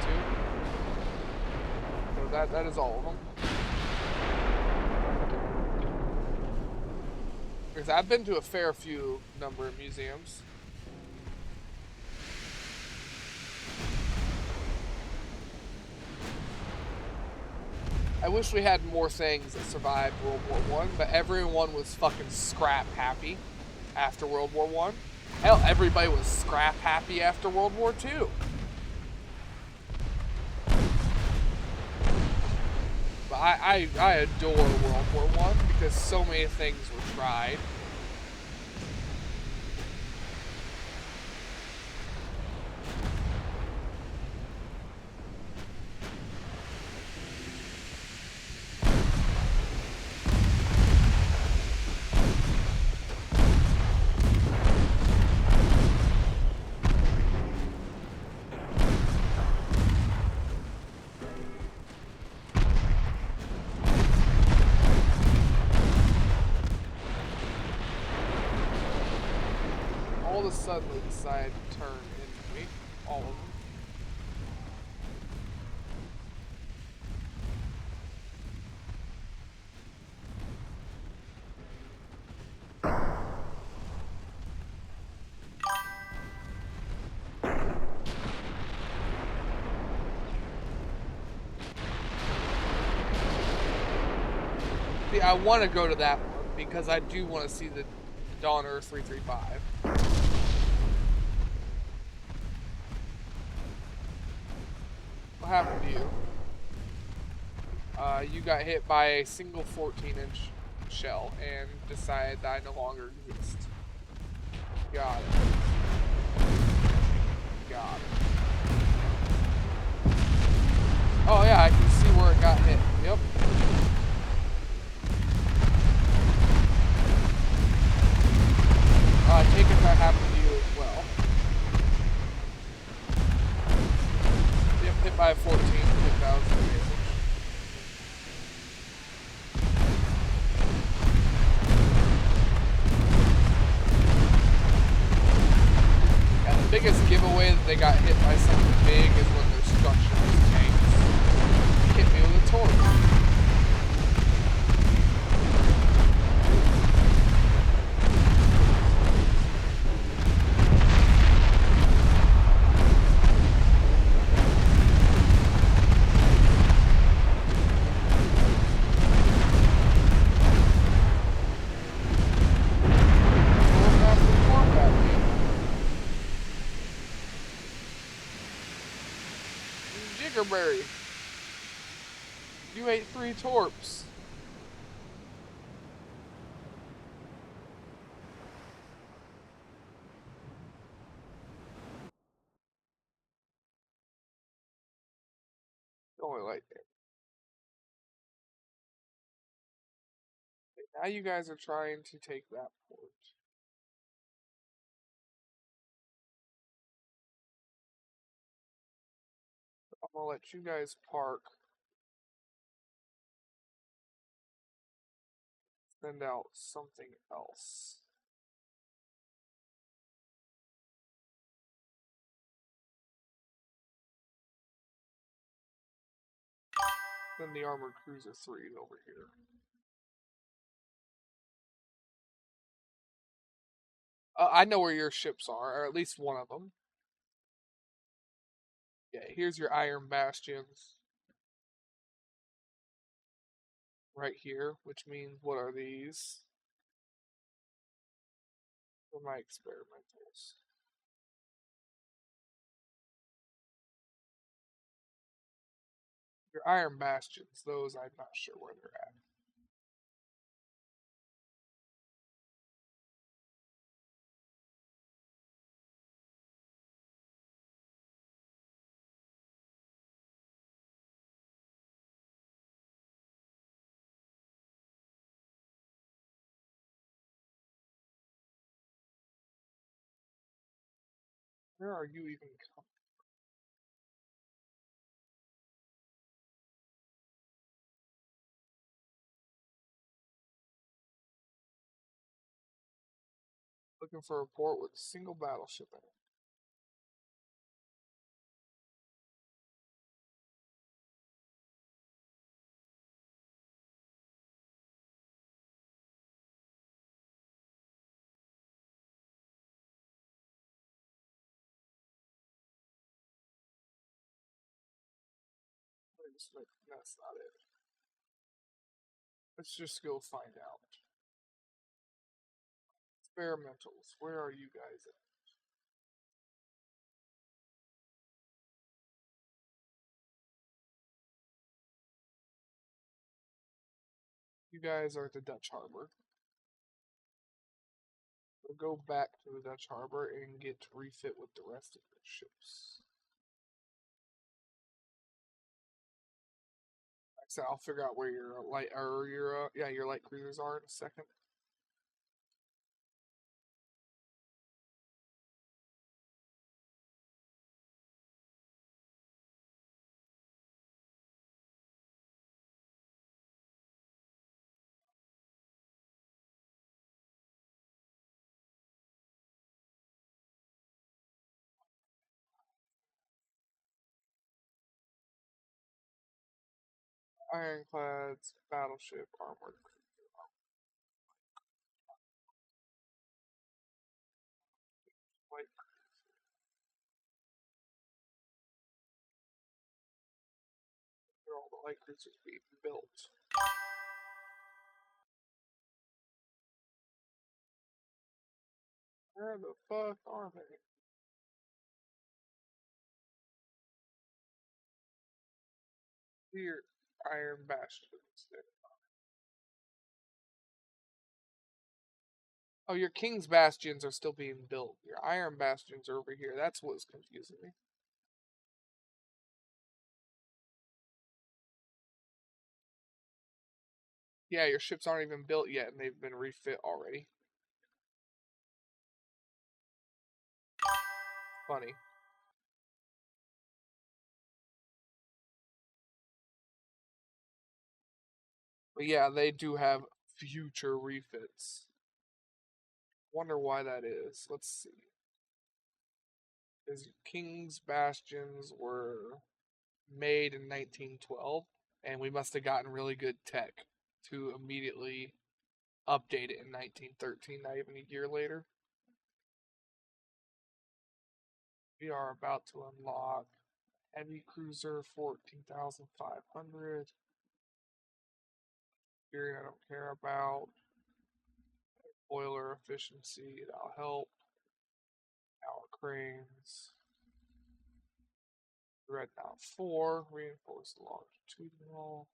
to. So that is all of them. Because I've been to a fair few number of museums. I wish we had more things that survived World War One, but everyone was fucking scrap happy after World War One. Hell, everybody was scrap happy after World War Two. But I adore World War One because so many things were tried. All of a sudden they decided to turn into me. All of them. See, I want to go to that one because I do want to see the Donner 335. What happened to you? You got hit by a single 14-inch shell and decided that I no longer exist. Got it. Got it. Oh yeah, I can see where it got hit. Yep. I take it that happened to you as well. Yep, hit by a 14, 10,000 damage. Yeah, the biggest giveaway that they got hit by something big is when their structure was tanks. Hit me with a torch. Jiggerberry. You ate 3 torps. Only like that. Now you guys are trying to take that port. I'm gonna let you guys park. Send out something else. Then the armored cruiser 3 over here. I know where your ships are, or at least one of them. Yeah, here's your iron bastions right here, which means what are these? For my experimentals. Your iron bastions, those I'm not sure where they're at. Where are you even coming? Looking for a port with a single battleship in it. That's not it. Let's just go find out. Experimentals, where are you guys at? You guys are at the Dutch harbor. We'll go back to the Dutch harbor and get to refit with the rest of your ships. Like I said, I'll figure out where your your light cruisers are in a second. Ironclads, battleship, armored light. Where are all the light cruisers being built? Where the fuck are they? Here, Iron Bastions. Oh, your King's Bastions are still being built. Your Iron Bastions are over here. That's what's confusing me. Yeah, your ships aren't even built yet, and they've been refit already. Funny. But yeah, they do have future refits. Wonder why that is. Let's see. His King's Bastions were made in 1912, and we must have gotten really good tech to immediately update it in 1913, not even a year later. We are about to unlock heavy cruiser 14,500. Period I don't care about. Boiler efficiency, that'll help. Our cranes. Dreadnought 4, reinforced longitudinal.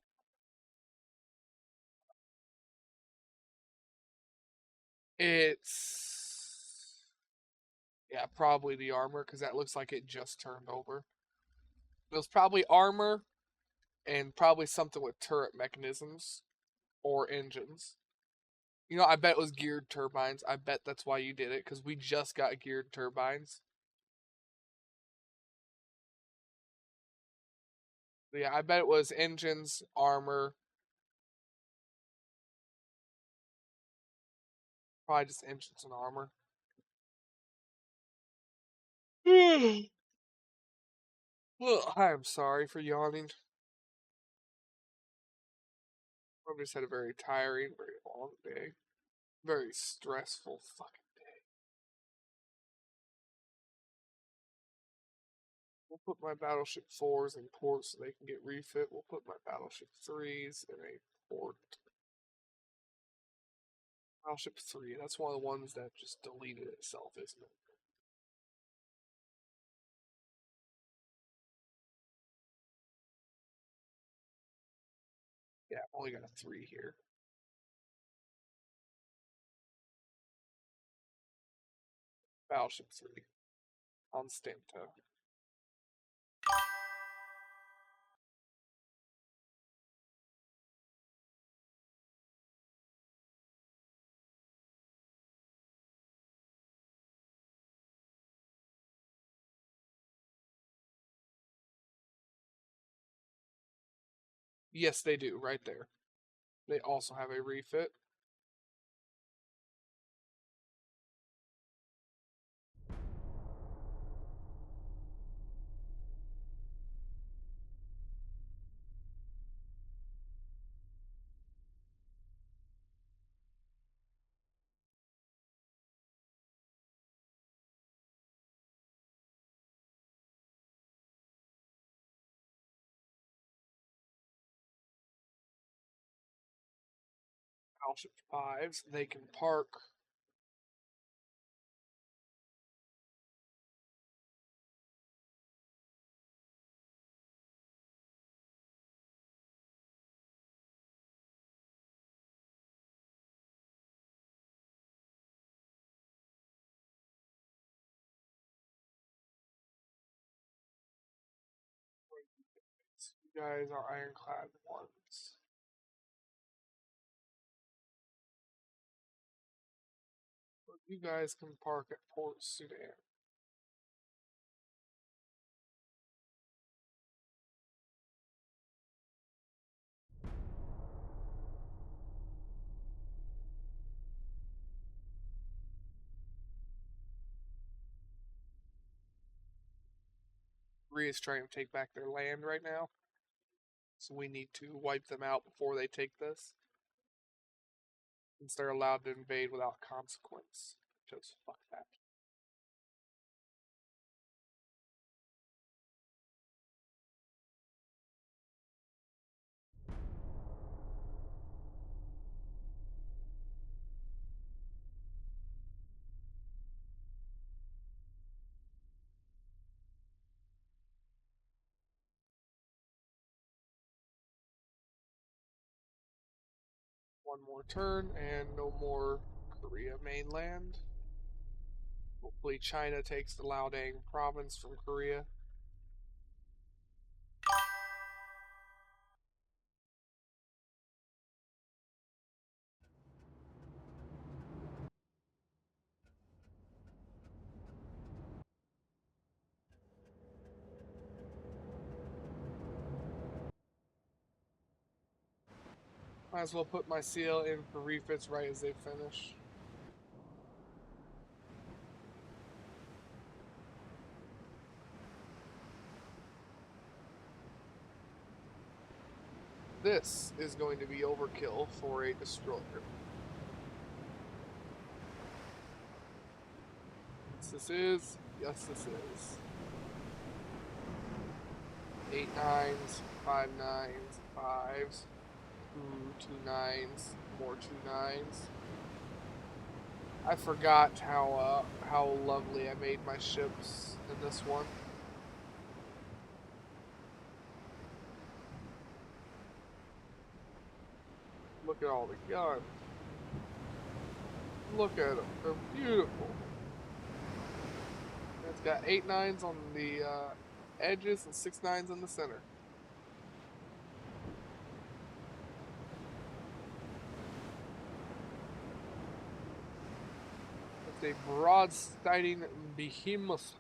It's yeah, probably the armor because that looks like it just turned over. It was probably armor and probably something with turret mechanisms or engines. I bet it was geared turbines. I bet that's why you did it because we just got geared turbines. But yeah, I bet it was engines, armor, probably just engines and armor. Well, I'm sorry for yawning. I've just had a very tiring, very long day. Very stressful fucking day. We'll put my battleship 4s in port so they can get refit. We'll put my battleship 3s in a port. Battleship 3, that's one of the ones that just deleted itself, isn't it? Yeah, I've only got a 3 here. Battleship 3. Constanto. Yes, they do, right there. They also have a refit. Battleship 5s, they can park. You guys are ironclad 1s. You guys can park at Port Sudan. Korea is trying to take back their land right now. So we need to wipe them out before they take this. Since they're allowed to invade without consequence. Just fuck that. One more turn and no more Korea mainland. Hopefully China takes the Liaodong province from Korea. Might as well put my CL in for refits right as they finish. This is going to be overkill for a destroyer. Yes, this is. Yes, this is. 8 9s, 5 9s, 5s, 2 9s, more 2 9s. I forgot how lovely I made my ships in this one. Look at all the guns. Look at them. They're beautiful. It's got 8 9s on the edges and 6 9s in the center. It's a broad-siding behemoth.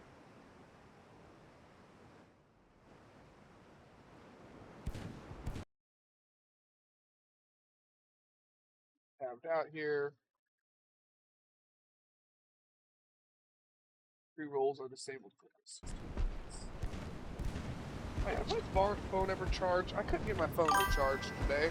Tabbed out here. 3 rolls are disabled for 60 minutes. Wait, has my phone ever charged? I couldn't get my phone to charge today.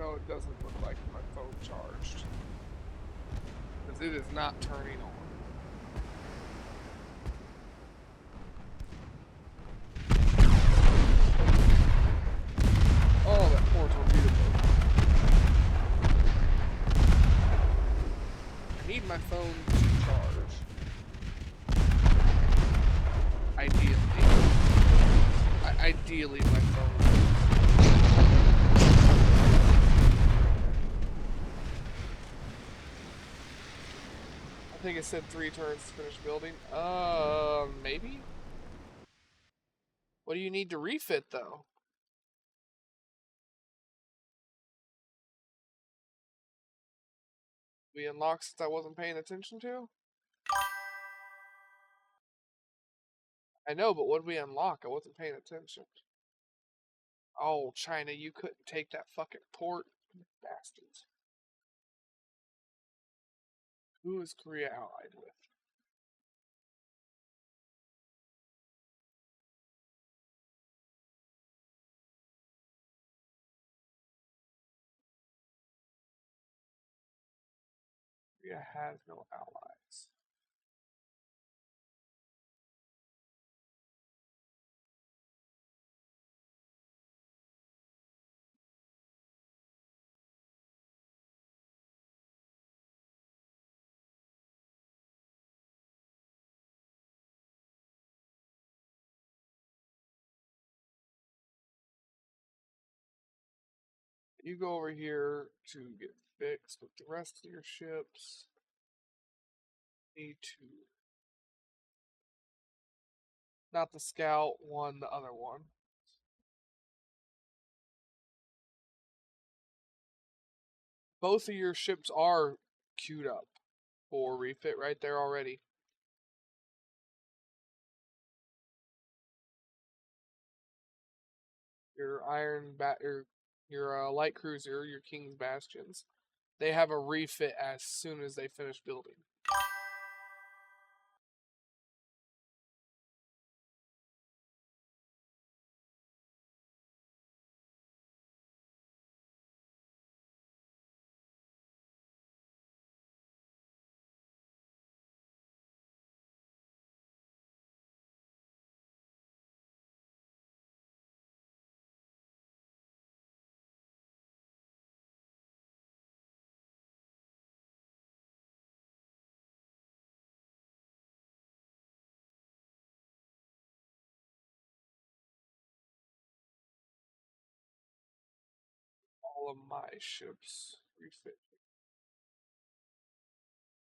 No, it doesn't look like my phone charged. Because it is not turning on. Oh, that poor torpedo boat. I need my phone to charge. Ideally, my phone. I think it said 3 turns to finish building. Maybe? What do you need to refit, though? We unlocked since I wasn't paying attention to? I know, but what did we unlock? I wasn't paying attention. Oh, China, you couldn't take that fucking port. Bastards. Who is Korea allied with? Korea has no allies. You go over here to get fixed with the rest of your ships. Need to. Not the scout one, the other one. Both of your ships are queued up for refit right there already. Your your light cruiser, your King's Bastions, they have a refit as soon as they finish building. All of my ships refit.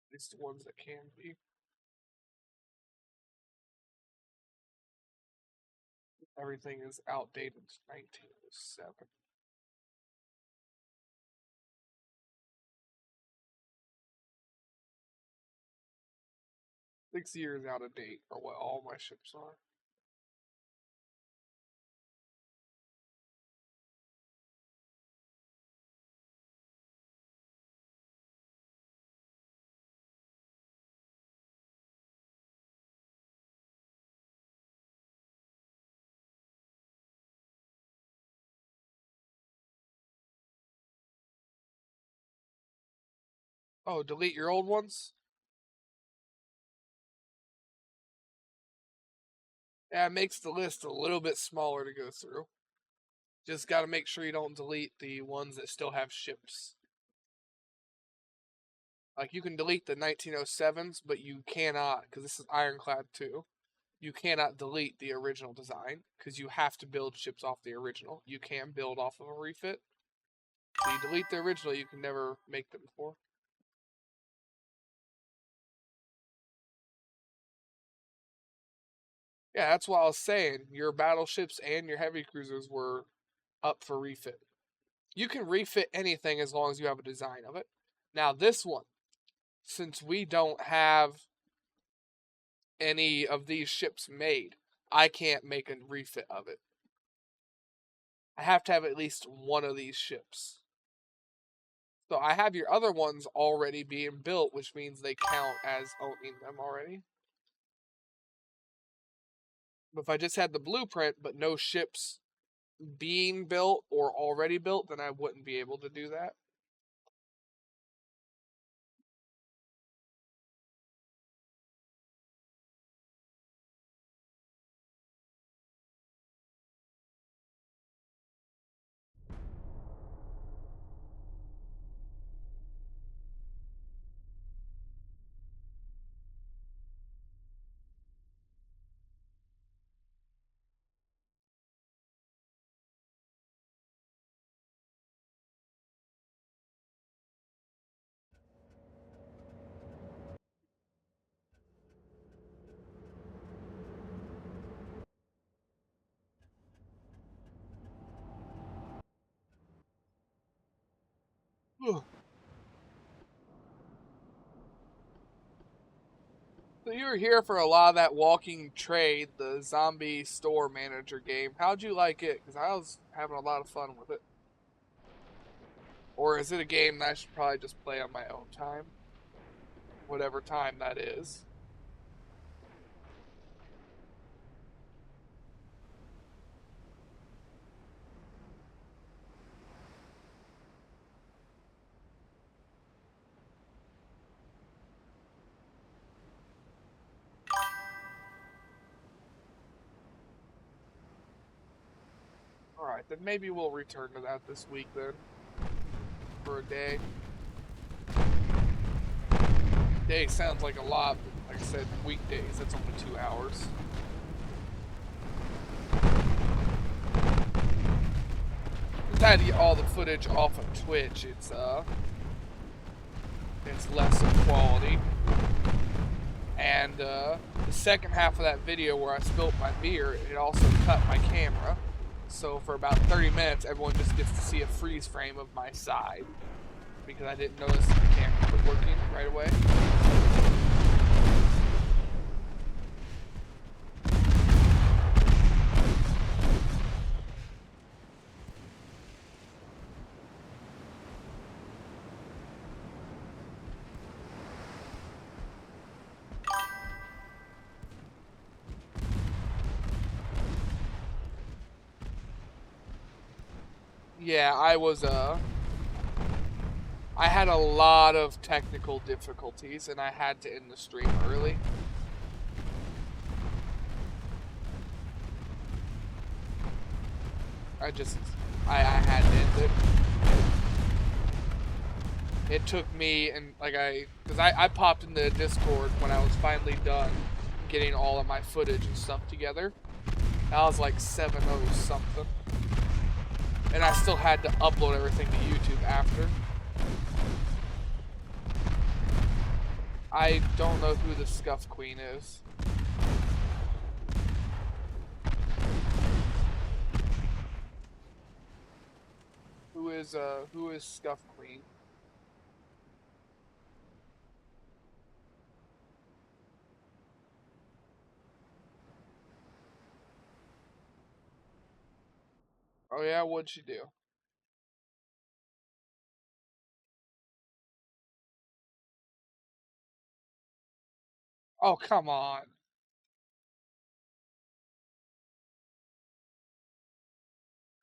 At least the ones that can be. Everything is outdated to 1907. Six years out of date are what all my ships are. Oh, delete your old ones? Yeah, it makes the list a little bit smaller to go through. Just got to make sure you don't delete the ones that still have ships. Like, you can delete the 1907s, but you cannot, because this is Ironclad 2, you cannot delete the original design, because you have to build ships off the original. You can build off of a refit. So you delete the original, you can never make them before. Yeah, that's what I was saying. Your battleships and your heavy cruisers were up for refit. You can refit anything as long as you have a design of it. Now, this one, since we don't have any of these ships made, I can't make a refit of it. I have to have at least one of these ships. So I have your other ones already being built, which means they count as owning them already. But if I just had the blueprint but no ships being built or already built, then I wouldn't be able to do that. So you were here for a lot of that walking trade, the zombie store manager game. How'd you like it? Because I was having a lot of fun with it. Or is it a game that I should probably just play on my own time? Whatever time that is. Alright, then maybe we'll return to that this week then. For a day. Day sounds like a lot, but like I said, weekdays, that's only 2 hours. Since I had to get all the footage off of Twitch, it's less of quality. And the second half of that video where I spilt my beer, it also cut my camera. So for about 30 minutes, everyone just gets to see a freeze frame of my side. Because I didn't notice the camera was working right away. Yeah, I had a lot of technical difficulties and I had to end the stream early. I had to end it. It took me, and because I popped into Discord when I was finally done getting all of my footage and stuff together. That was like 7:00 something. And I still had to upload everything to YouTube after. I don't know who the Scuff Queen is. Who is Scuff Queen? Oh yeah, what'd she do? Oh, come on.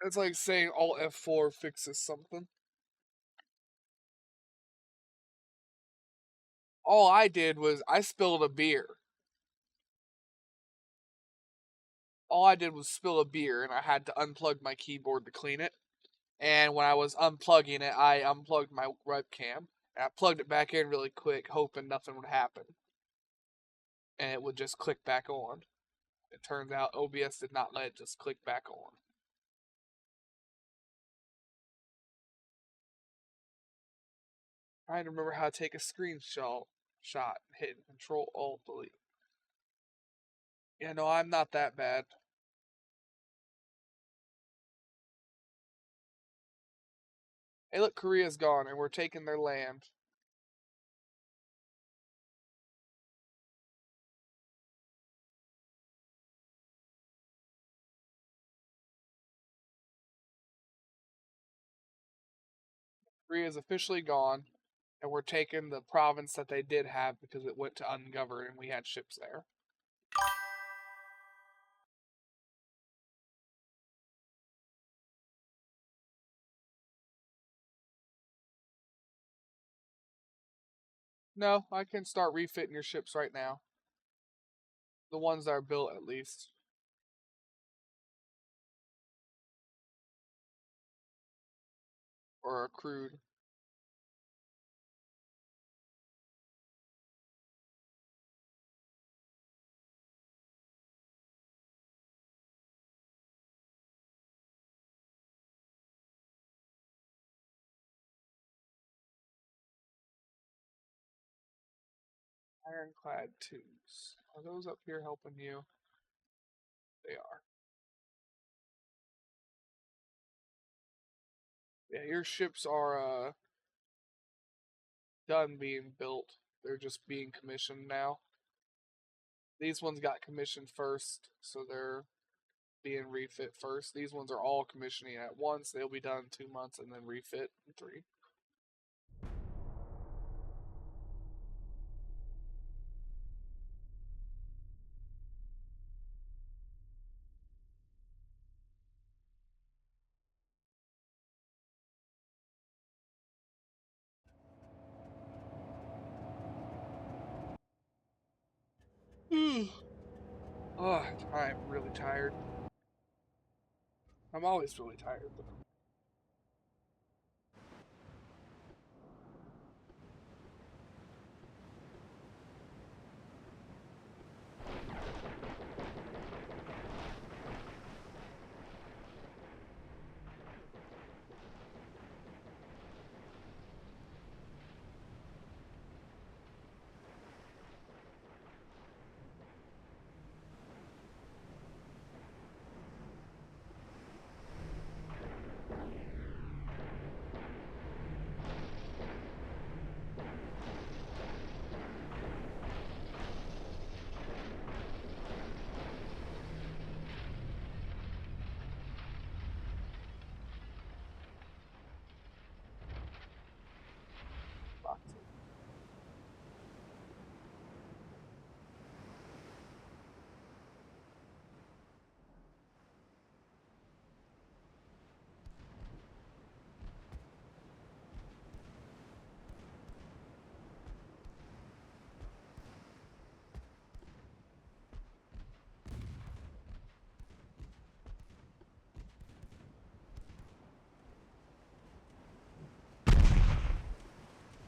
It's like saying Alt F4 fixes something. All I did was I spilled a beer. All I did was spill a beer and I had to unplug my keyboard to clean it. And when I was unplugging it, I unplugged my webcam and I plugged it back in really quick, hoping nothing would happen. And it would just click back on. It turns out OBS did not let it just click back on. Trying to remember how to take a screenshot, hitting Control Alt Delete. Yeah, no, I'm not that bad. Hey, look, Korea's gone and we're taking their land. Korea's officially gone, and we're taking the province that they did have because it went to ungoverned and we had ships there. No, I can start refitting your ships right now. The ones that are built, at least. Or accrued. Ironclad 2s. Are those up here helping you? They are. Yeah, your ships are done being built. They're just being commissioned now. These ones got commissioned first, so they're being refit first. These ones are all commissioning at once. They'll be done in 2 months and then refit in 3. Oh, I'm really tired. I'm always really tired though.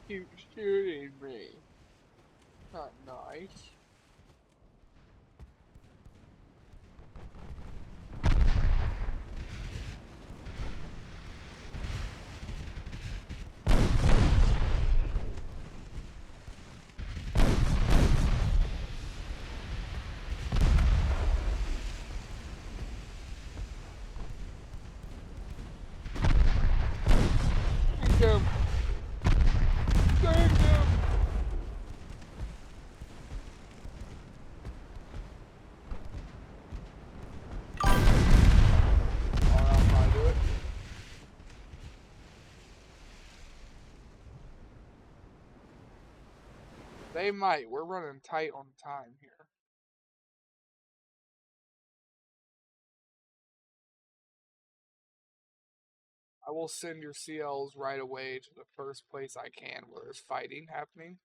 Keep shooting me. Not nice. Him. Save him. I'll probably do it. They might. We're running tight on time here. I will send your CLs right away to the first place I can where there's fighting happening.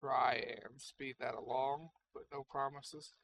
Try and speed that along, but no promises.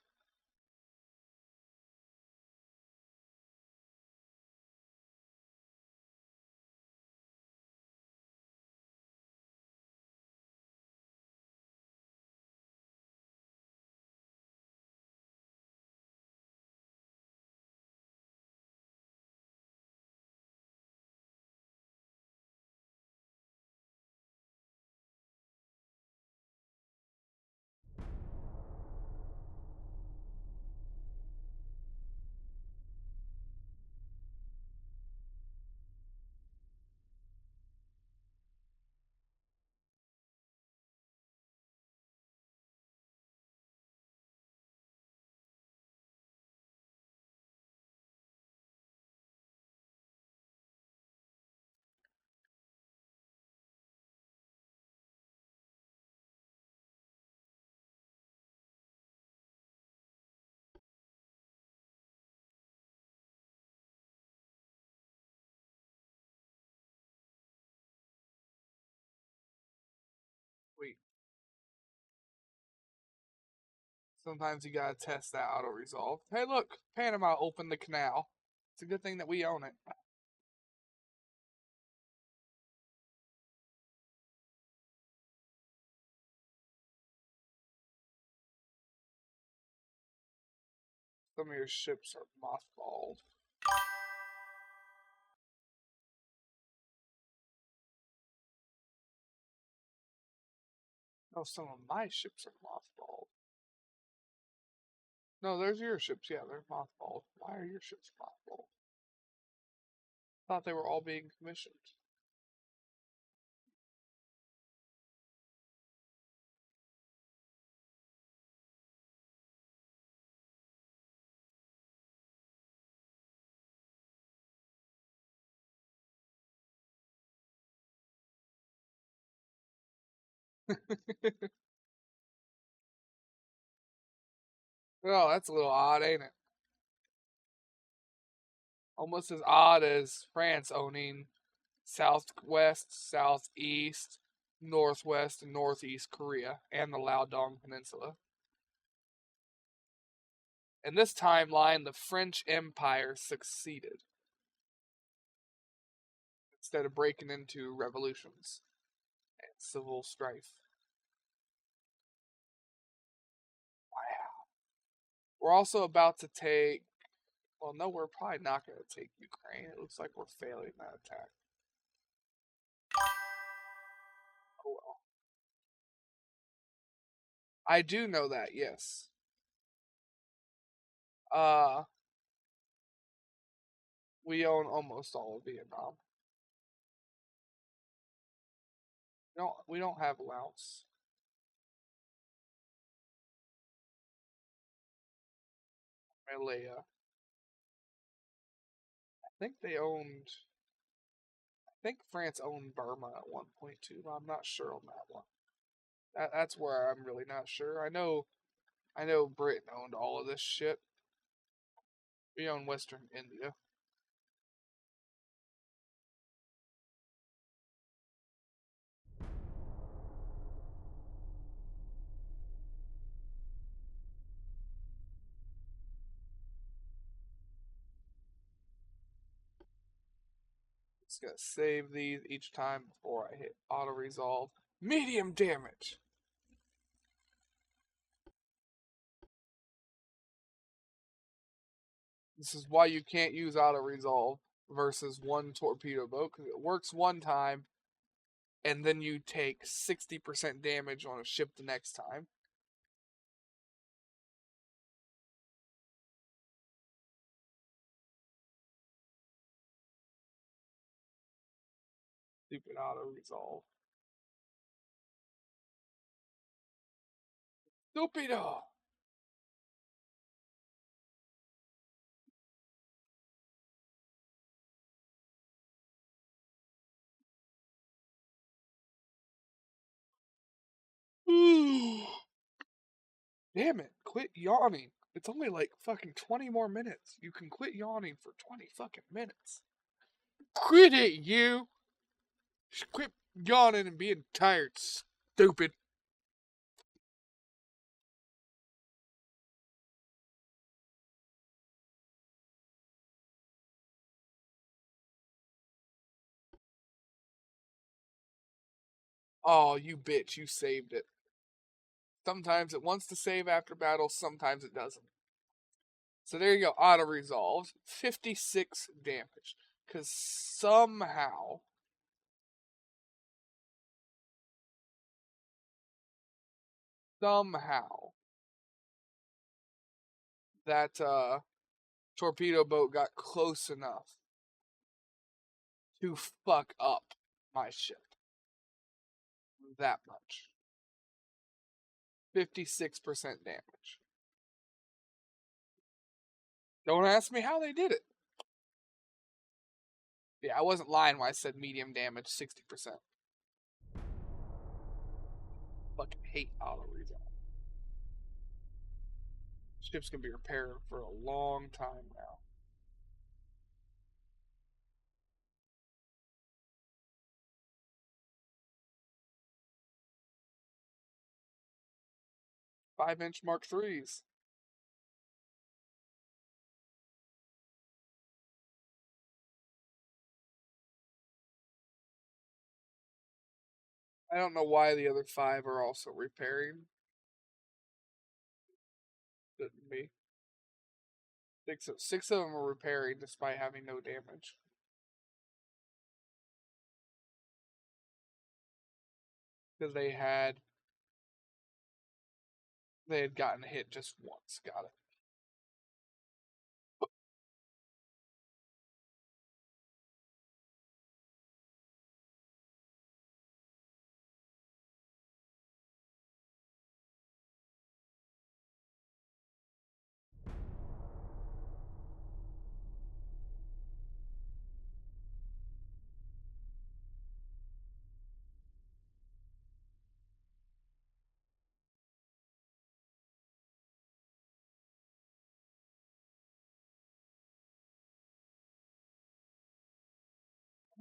Sometimes you gotta test that auto resolve. Hey, look, Panama opened the canal. It's a good thing that we own it. Some of your ships are mothballed. No, some of my ships are mothballed. No, there's your ships. Yeah, they're mothballed. Why are your ships mothballed? I thought they were all being commissioned. Oh, that's a little odd, ain't it? Almost as odd as France owning southwest, southeast, northwest, and northeast Korea and the Liaodong Peninsula. In this timeline, the French Empire succeeded instead of breaking into revolutions and civil strife. Wow. We're also about to take. Well, no, we're probably not going to take Ukraine. It looks like we're failing that attack. Oh well. I do know that, yes. Uh, we own almost all of Vietnam. We don't have Laos. Malaya. I think they owned. I think France owned Burma at one point too, but I'm not sure on that one. That's where I'm really not sure. I know Britain owned all of this shit. We own Western India. Just gotta save these each time before I hit auto resolve. Medium damage. This is why you can't use auto resolve versus one torpedo boat because it works one time and then you take 60% damage on a ship the next time. Stupid auto resolve. Stupido! Damn it, quit yawning. It's only like fucking 20 more minutes. You can quit yawning for 20 fucking minutes. Quit it, you! Quit yawning and being tired, stupid. Oh, you bitch, you saved it. Sometimes it wants to save after battle, sometimes it doesn't. So there you go, auto resolved. 56 damage. Because somehow, that torpedo boat got close enough to fuck up my ship. That much. 56% damage. Don't ask me how they did it. Yeah, I wasn't lying when I said medium damage, 60%. Fucking hate auto resolve. Ship's gonna be repaired for a long time now. 5-inch Mark IIIs. I don't know why the other 5 are also repairing. Shouldn't be. Six of them are repairing despite having no damage. Because they had gotten hit just once. Got it.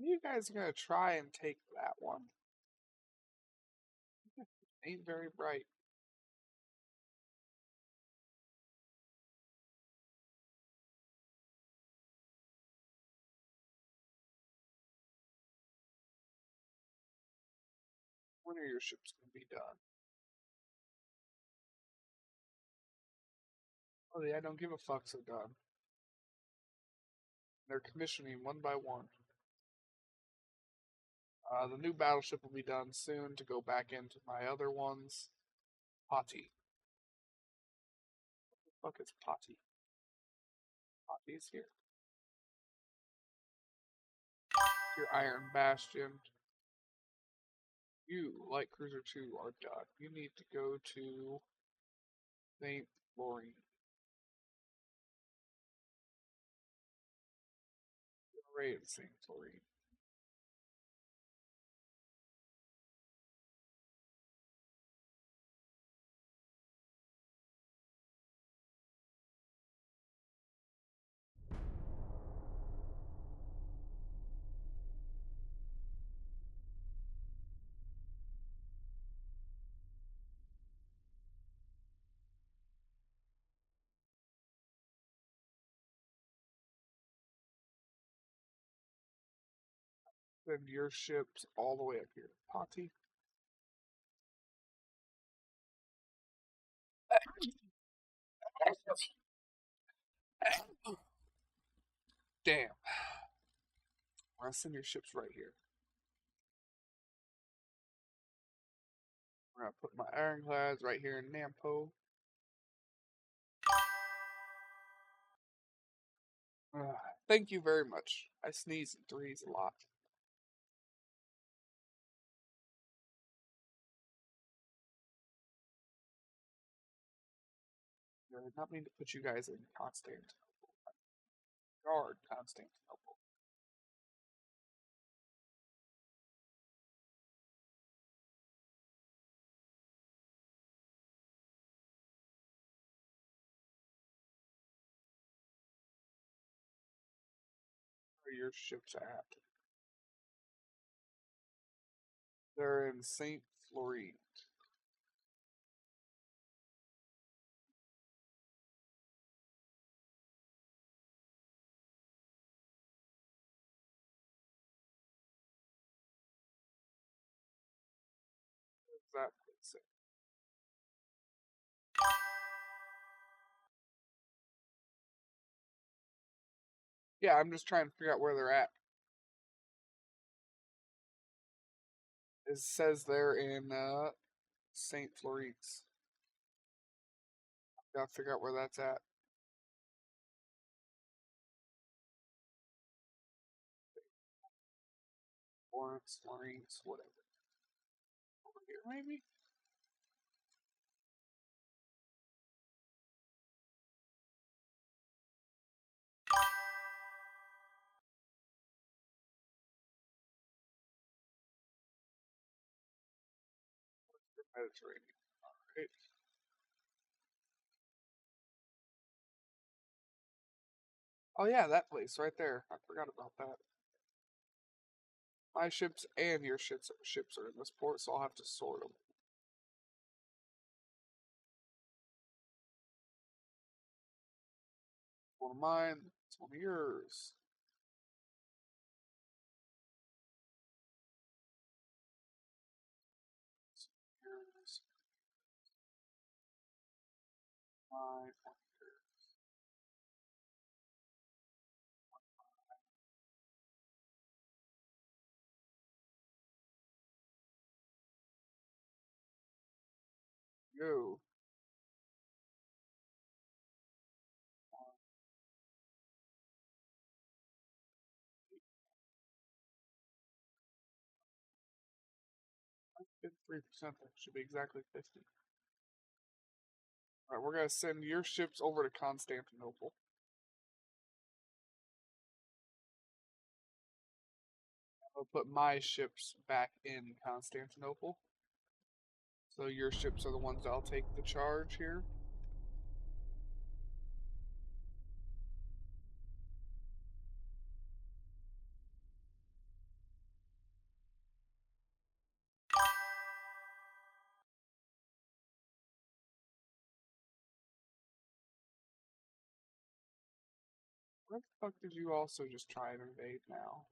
You guys are gonna try and take that one. Ain't very bright. When are your ships gonna be done? Oh yeah, don't give a fucks are done. They're commissioning one by one. The new battleship will be done soon to go back into my other ones. Potty. What the fuck is Potty? Potty's here. Your Iron Bastion. You, Light Cruiser 2, are done. You need to go to St. Florine. Right in St. Florine. Send your ships all the way up here. Potty. Damn. I'm gonna send your ships right here. I'm gonna put my ironclads right here in Nampo. Thank you very much. I sneeze in threes a lot. I did not mean to put you guys in Constantinople. Guard Constantinople. Where are your ships at? They're in St. Florine. Where's that place at? Yeah, I'm just trying to figure out where they're at. It says they're in St. Florence. Gotta figure out where that's at. Florence, whatever. Over here, maybe? Mediterranean. Alright. Oh yeah, that place right there. I forgot about that. My ships and your ships are in this port, so I'll have to sort them. One of mine, it's one of yours. Yours. Mine. You. 53%. That should be exactly 50. Alright, we're gonna send your ships over to Constantinople. I'll put my ships back in Constantinople. So your ships are the ones that'll take the charge here. Where the fuck did you also just try and invade now?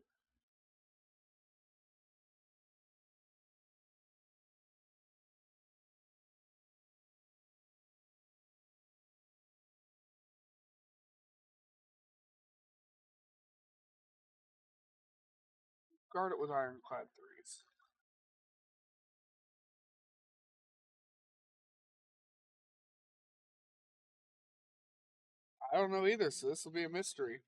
Guard it with ironclad 3s. I don't know either, so this will be a mystery.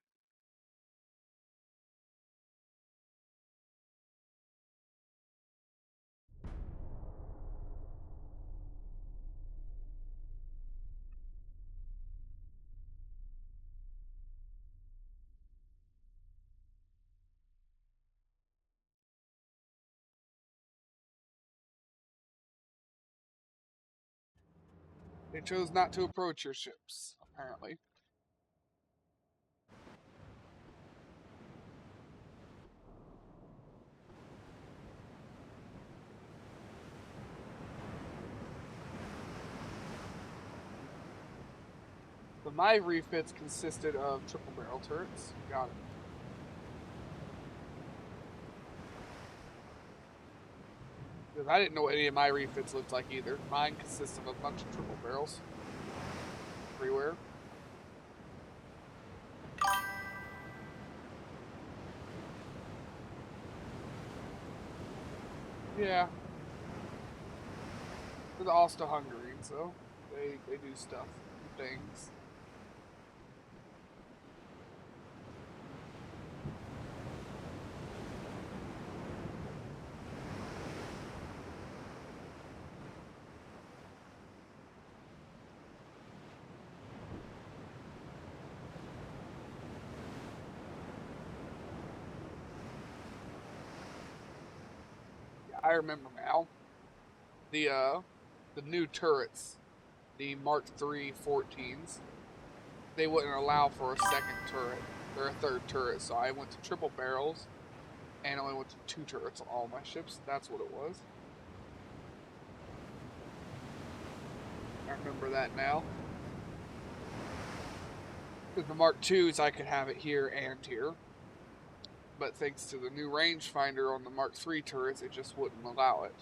They chose not to approach your ships, apparently. But my refits consisted of triple barrel turrets. Got it. Because I didn't know what any of my refits looked like either. Mine consists of a bunch of triple barrels everywhere. Yeah. They're all still Hungarians, so they do stuff and things. Yeah, I remember now. The new turrets, the Mark III 14s, they wouldn't allow for a second turret or a third turret, so I went to triple barrels and only went to 2 turrets on all my ships. That's what it was. I remember that now. With the Mark IIs, I could have it here and here. But thanks to the new rangefinder on the Mark III turrets, it just wouldn't allow it.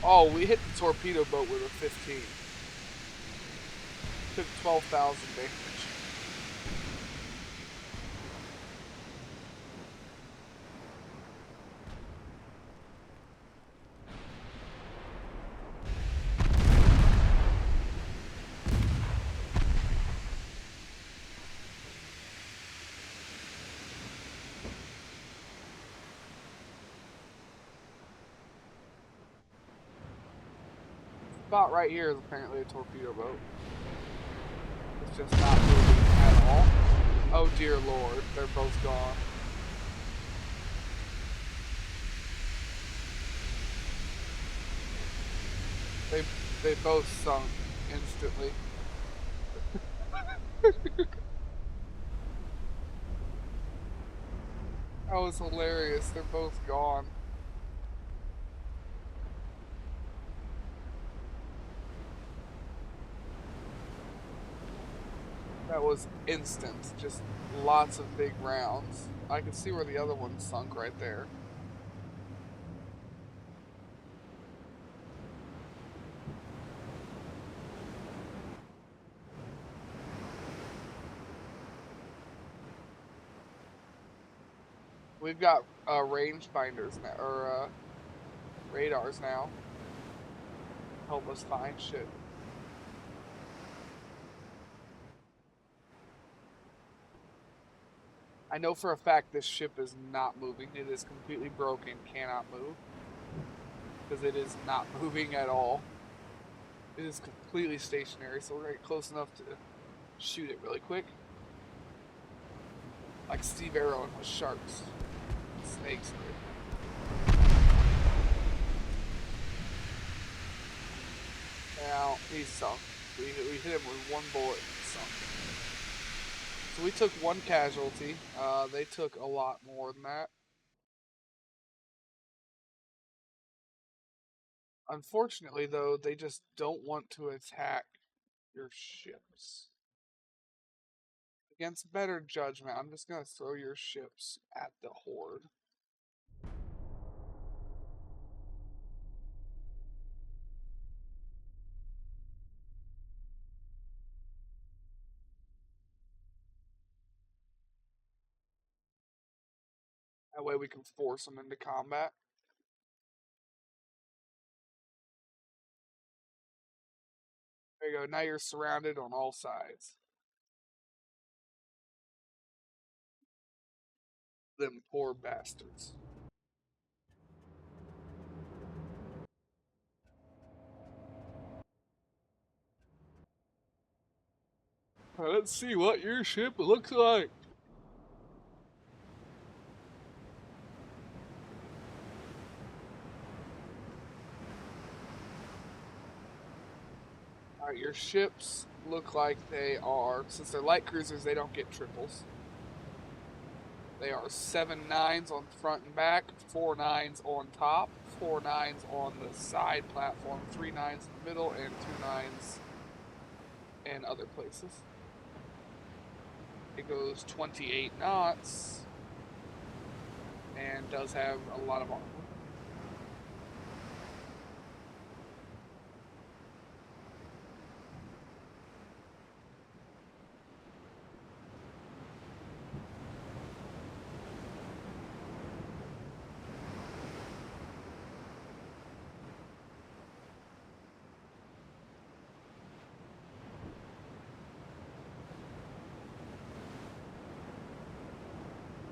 Oh, we hit the torpedo boat with a 15. Took 12,000 damage. spot right here is apparently a torpedo boat. It's just not moving at all. Oh dear lord, they're both gone. They both sunk instantly. That was hilarious. They're both gone. That was instant. Just lots of big rounds. I can see where the other one sunk right there. We've got range finders now, or radars now. Help us find shit. I know for a fact this ship is not moving. It is completely broken, cannot move. Because it is not moving at all. It is completely stationary, so we're going to get close enough to shoot it really quick. Like Steve Arrow with sharks. Snakes. Now, he's sunk. We hit him with one bullet and sunk. So we took one casualty. They took a lot more than that. Unfortunately, though, they just don't want to attack your ships. Against better judgment, I'm just going to throw your ships at the horde. That way we can force them into combat. There you go. Now you're surrounded on all sides. Them poor bastards. Let's see what your ship looks like. Alright, your ships look like they are, since they're light cruisers, they don't get triples. They are 7 9s on front and back, 4 9s on top, 4 9s on the side platform, 3 9s in the middle, and 2 9s in other places. It goes 28 knots and does have a lot of armor.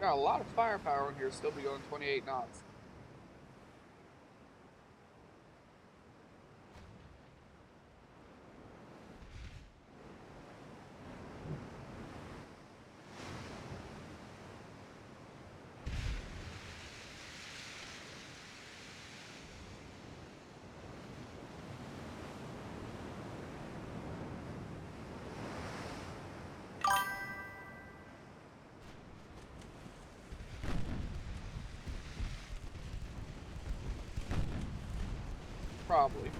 Got a lot of firepower in here, still be going 28 knots. Probably.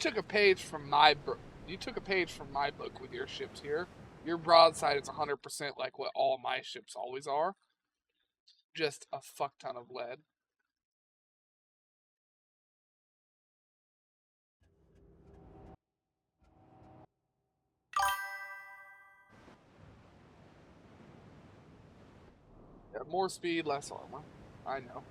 took a page from my book. You took a page from my book with your ships here. Your broadside is 100% like what all my ships always are. Just a fuck ton of lead. Yeah, more speed, less armor. I know.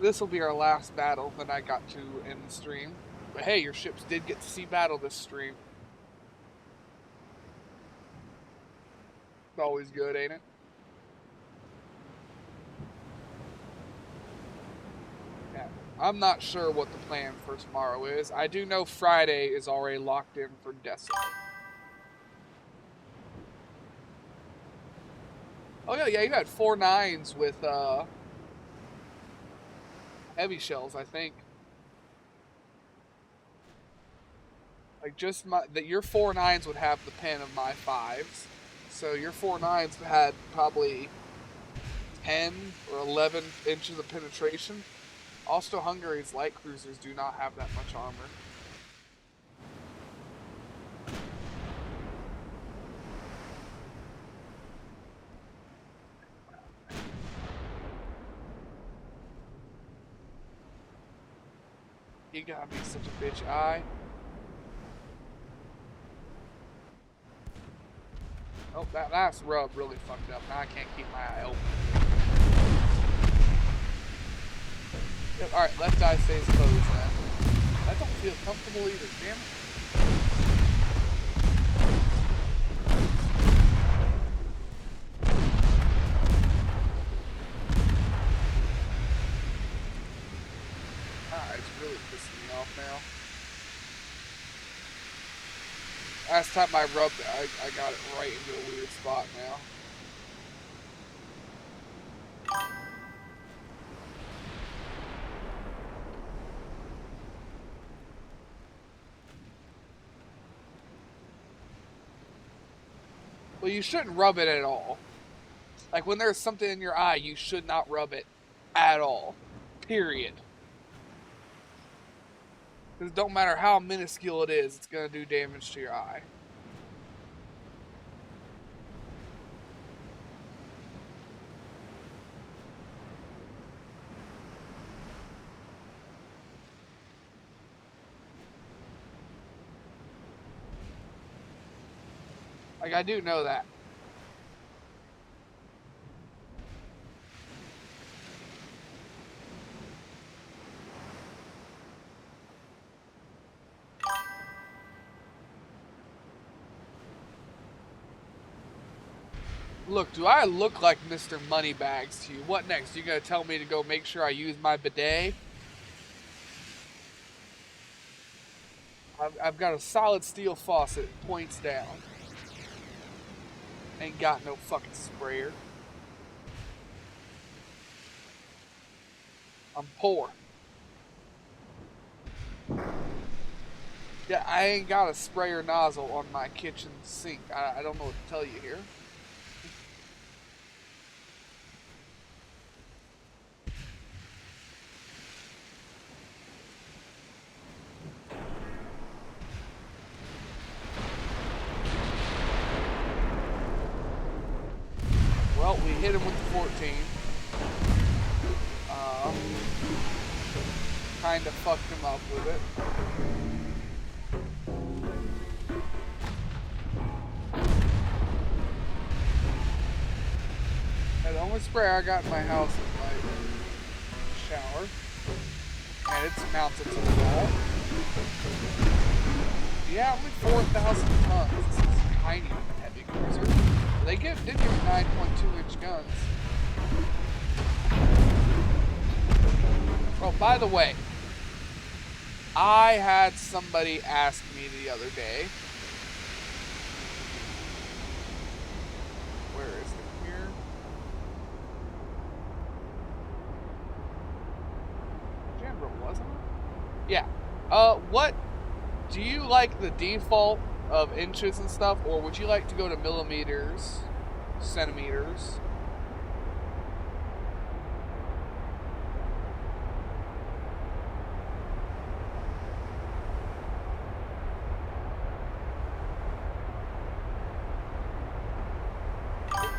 This will be our last battle that I got to in the stream. But hey, your ships did get to see battle this stream. It's always good, ain't it? Yeah. I'm not sure what the plan for tomorrow is. I do know Friday is already locked in for Decibel. Oh yeah, you had 4 9s with heavy shells, I think. Like just that your 4 9s would have the pen of my 5s. So your 4 9s had probably 10 or 11 inches of penetration. Also, Hungary's light cruisers do not have that much armor. You gotta be such a bitch, Oh, that last rub really fucked up. Now I can't keep my eye open. Yep, alright, left eye stays closed then. I don't feel comfortable either, damn it. It's really pissing me off now. Last time I rubbed it, I got it right into a weird spot now. Well, you shouldn't rub it at all. Like, when there's something in your eye, you should not rub it at all. Period. Because it don't matter how minuscule it is, it's going to do damage to your eye. Like, I do know that. Look, do I look like Mr. Moneybags to you? What next? You gonna tell me to go make sure I use my bidet? I've got a solid steel faucet, points down. Ain't got no fucking sprayer. I'm poor. Yeah, I ain't got a sprayer nozzle on my kitchen sink. I don't know what to tell you here. Well, we hit him with the 14. Kinda fucked him up with it. And the only sprayer I got in my house is my shower. And it's mounted to the wall. Yeah, only 4,000 tons. This is tiny with a heavy cruiser. They did give me 9.2-inch guns. Oh, by the way, I had somebody ask me the other day, Yeah. What do you like the default of inches and stuff, or would you like to go to millimeters, centimeters?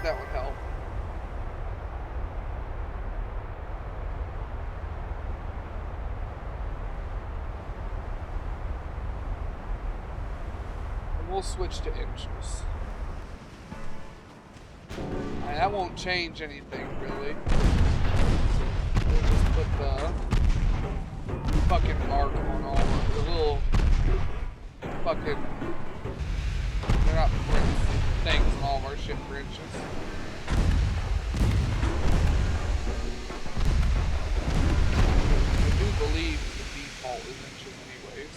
That would help. And we'll switch to inches. That won't change anything really. We'll just put the fucking mark on all of the little fucking. They're not things on all of our shit for inches. I do believe the default is inches anyways.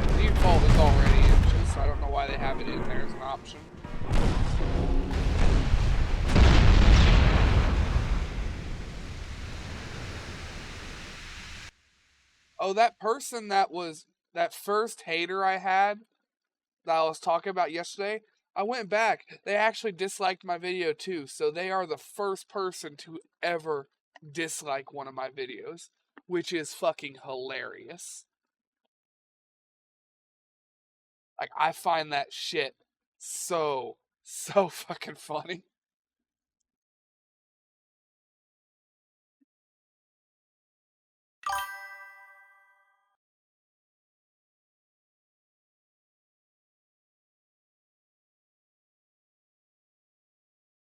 The default is already inches, so I don't know why they have it in there as an option. Oh, that person that first hater I had that I was talking about yesterday, I went back. They actually disliked my video too, so they are the first person to ever dislike one of my videos, which is fucking hilarious. Like, I find that shit so fucking funny.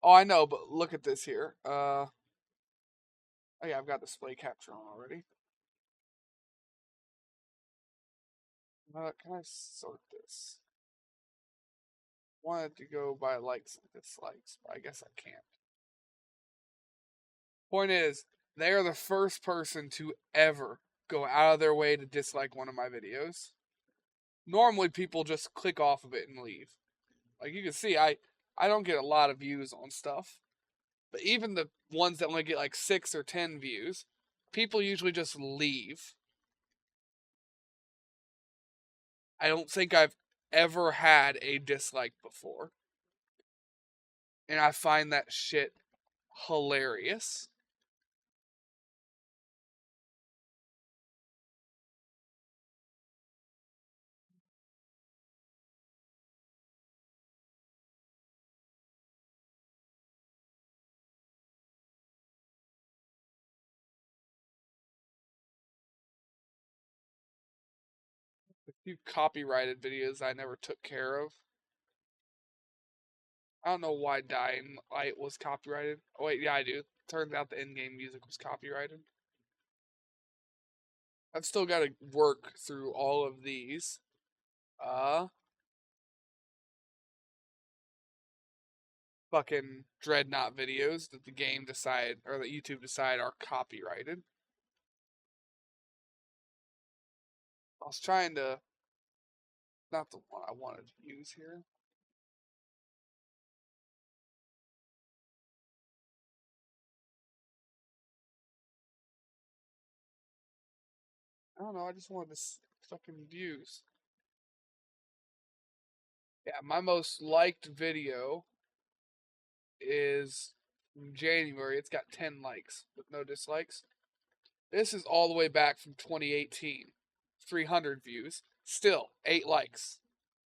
Oh, I know, but look at this here. Oh yeah, I've got display capture on already. Can I sort this? Wanted to go by likes and dislikes, but I guess I can't. Point is, they are the first person to ever go out of their way to dislike one of my videos. Normally, people just click off of it and leave. Like you can see, I don't get a lot of views on stuff, but even the ones that only get like 6 or 10 views, people usually just leave. I don't think I've ever had a dislike before, and I find that shit hilarious. A few copyrighted videos I never took care of. I don't know why Dying Light was copyrighted. Oh wait, yeah I do. Turns out the in-game music was copyrighted. I've still got to work through all of these. Fucking Dreadnought videos that the game decide or that YouTube decide are copyrighted. I was trying to, not the one I wanted to use here. I don't know. I just wanted to fucking views. Yeah, my most liked video is from January. It's got 10 likes with no dislikes. This is all the way back from 2018. 300 views. Still 8 likes.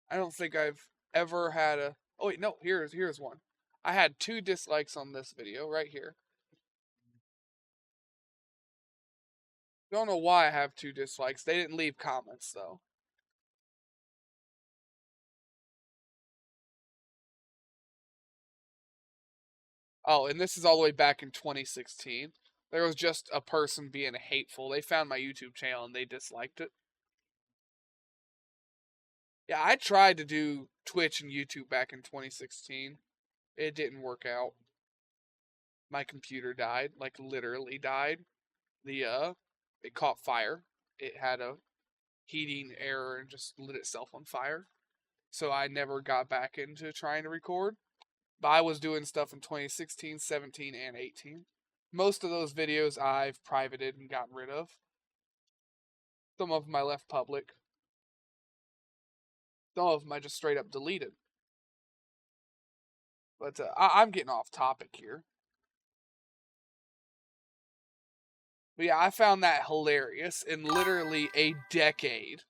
I don't think I've ever had a. Oh wait, no. Here's one. I had 2 dislikes on this video right here. Don't know why I have 2 dislikes. They didn't leave comments though. Oh, and this is all the way back in 2016. There was just a person being hateful. They found my YouTube channel and they disliked it. Yeah, I tried to do Twitch and YouTube back in 2016. It didn't work out. My computer died, like literally died. It caught fire. It had a heating error and just lit itself on fire. So I never got back into trying to record. But I was doing stuff in 2016, 17, and 18. Most of those videos I've privated and gotten rid of. Some of them I left public. Some of them I just straight up deleted. But I'm getting off topic here. But yeah, I found that hilarious in literally a decade.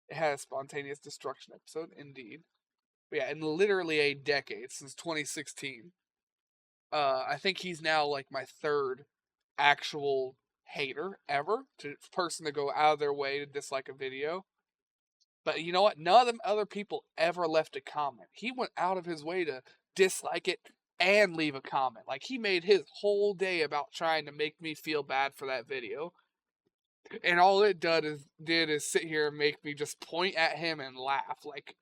It had a spontaneous destruction episode, indeed. But yeah, in literally a decade, since 2016. I think he's now like my third actual hater ever, person to go out of their way to dislike a video. But you know what? None of them other people ever left a comment. He went out of his way to dislike it and leave a comment. Like, he made his whole day about trying to make me feel bad for that video. And all it did is sit here and make me just point at him and laugh. Like,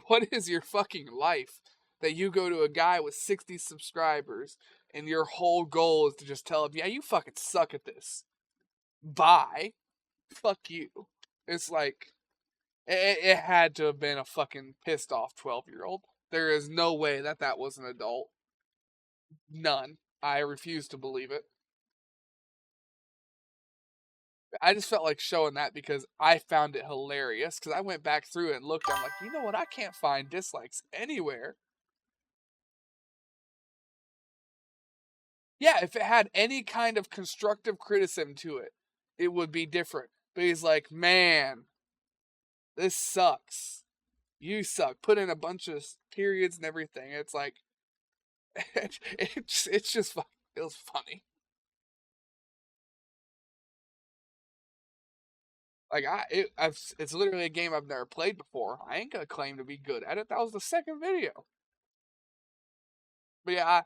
what is your fucking life? That you go to a guy with 60 subscribers and your whole goal is to just tell him, yeah, you fucking suck at this. Bye. Fuck you. It's like, it had to have been a fucking pissed off 12-year-old. There is no way that was an adult. None. I refuse to believe it. I just felt like showing that because I found it hilarious. Because I went back through it and looked. I'm like, you know what? I can't find dislikes anywhere. Yeah, if it had any kind of constructive criticism to it, it would be different. But he's like, man, this sucks. You suck. Put in a bunch of periods and everything. It's like, it's just fucking feels funny. Like, it's literally a game I've never played before. I ain't gonna claim to be good at it. That was the second video. But yeah,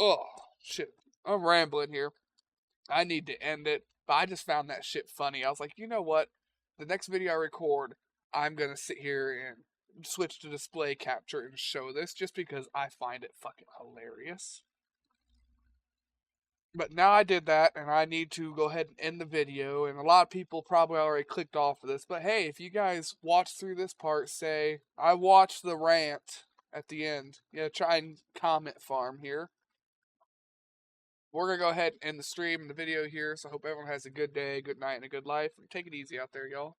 oh shit, I'm rambling here. I need to end it. But I just found that shit funny. I was like, you know what? The next video I record, I'm gonna sit here and switch to display capture and show this just because I find it fucking hilarious. But now I did that, and I need to go ahead and end the video. And a lot of people probably already clicked off of this. But hey, if you guys watch through this part, say, I watched the rant at the end. Yeah, try and comment farm here. We're going to go ahead and end the stream and the video here. So I hope everyone has a good day, good night, and a good life. Take it easy out there, y'all.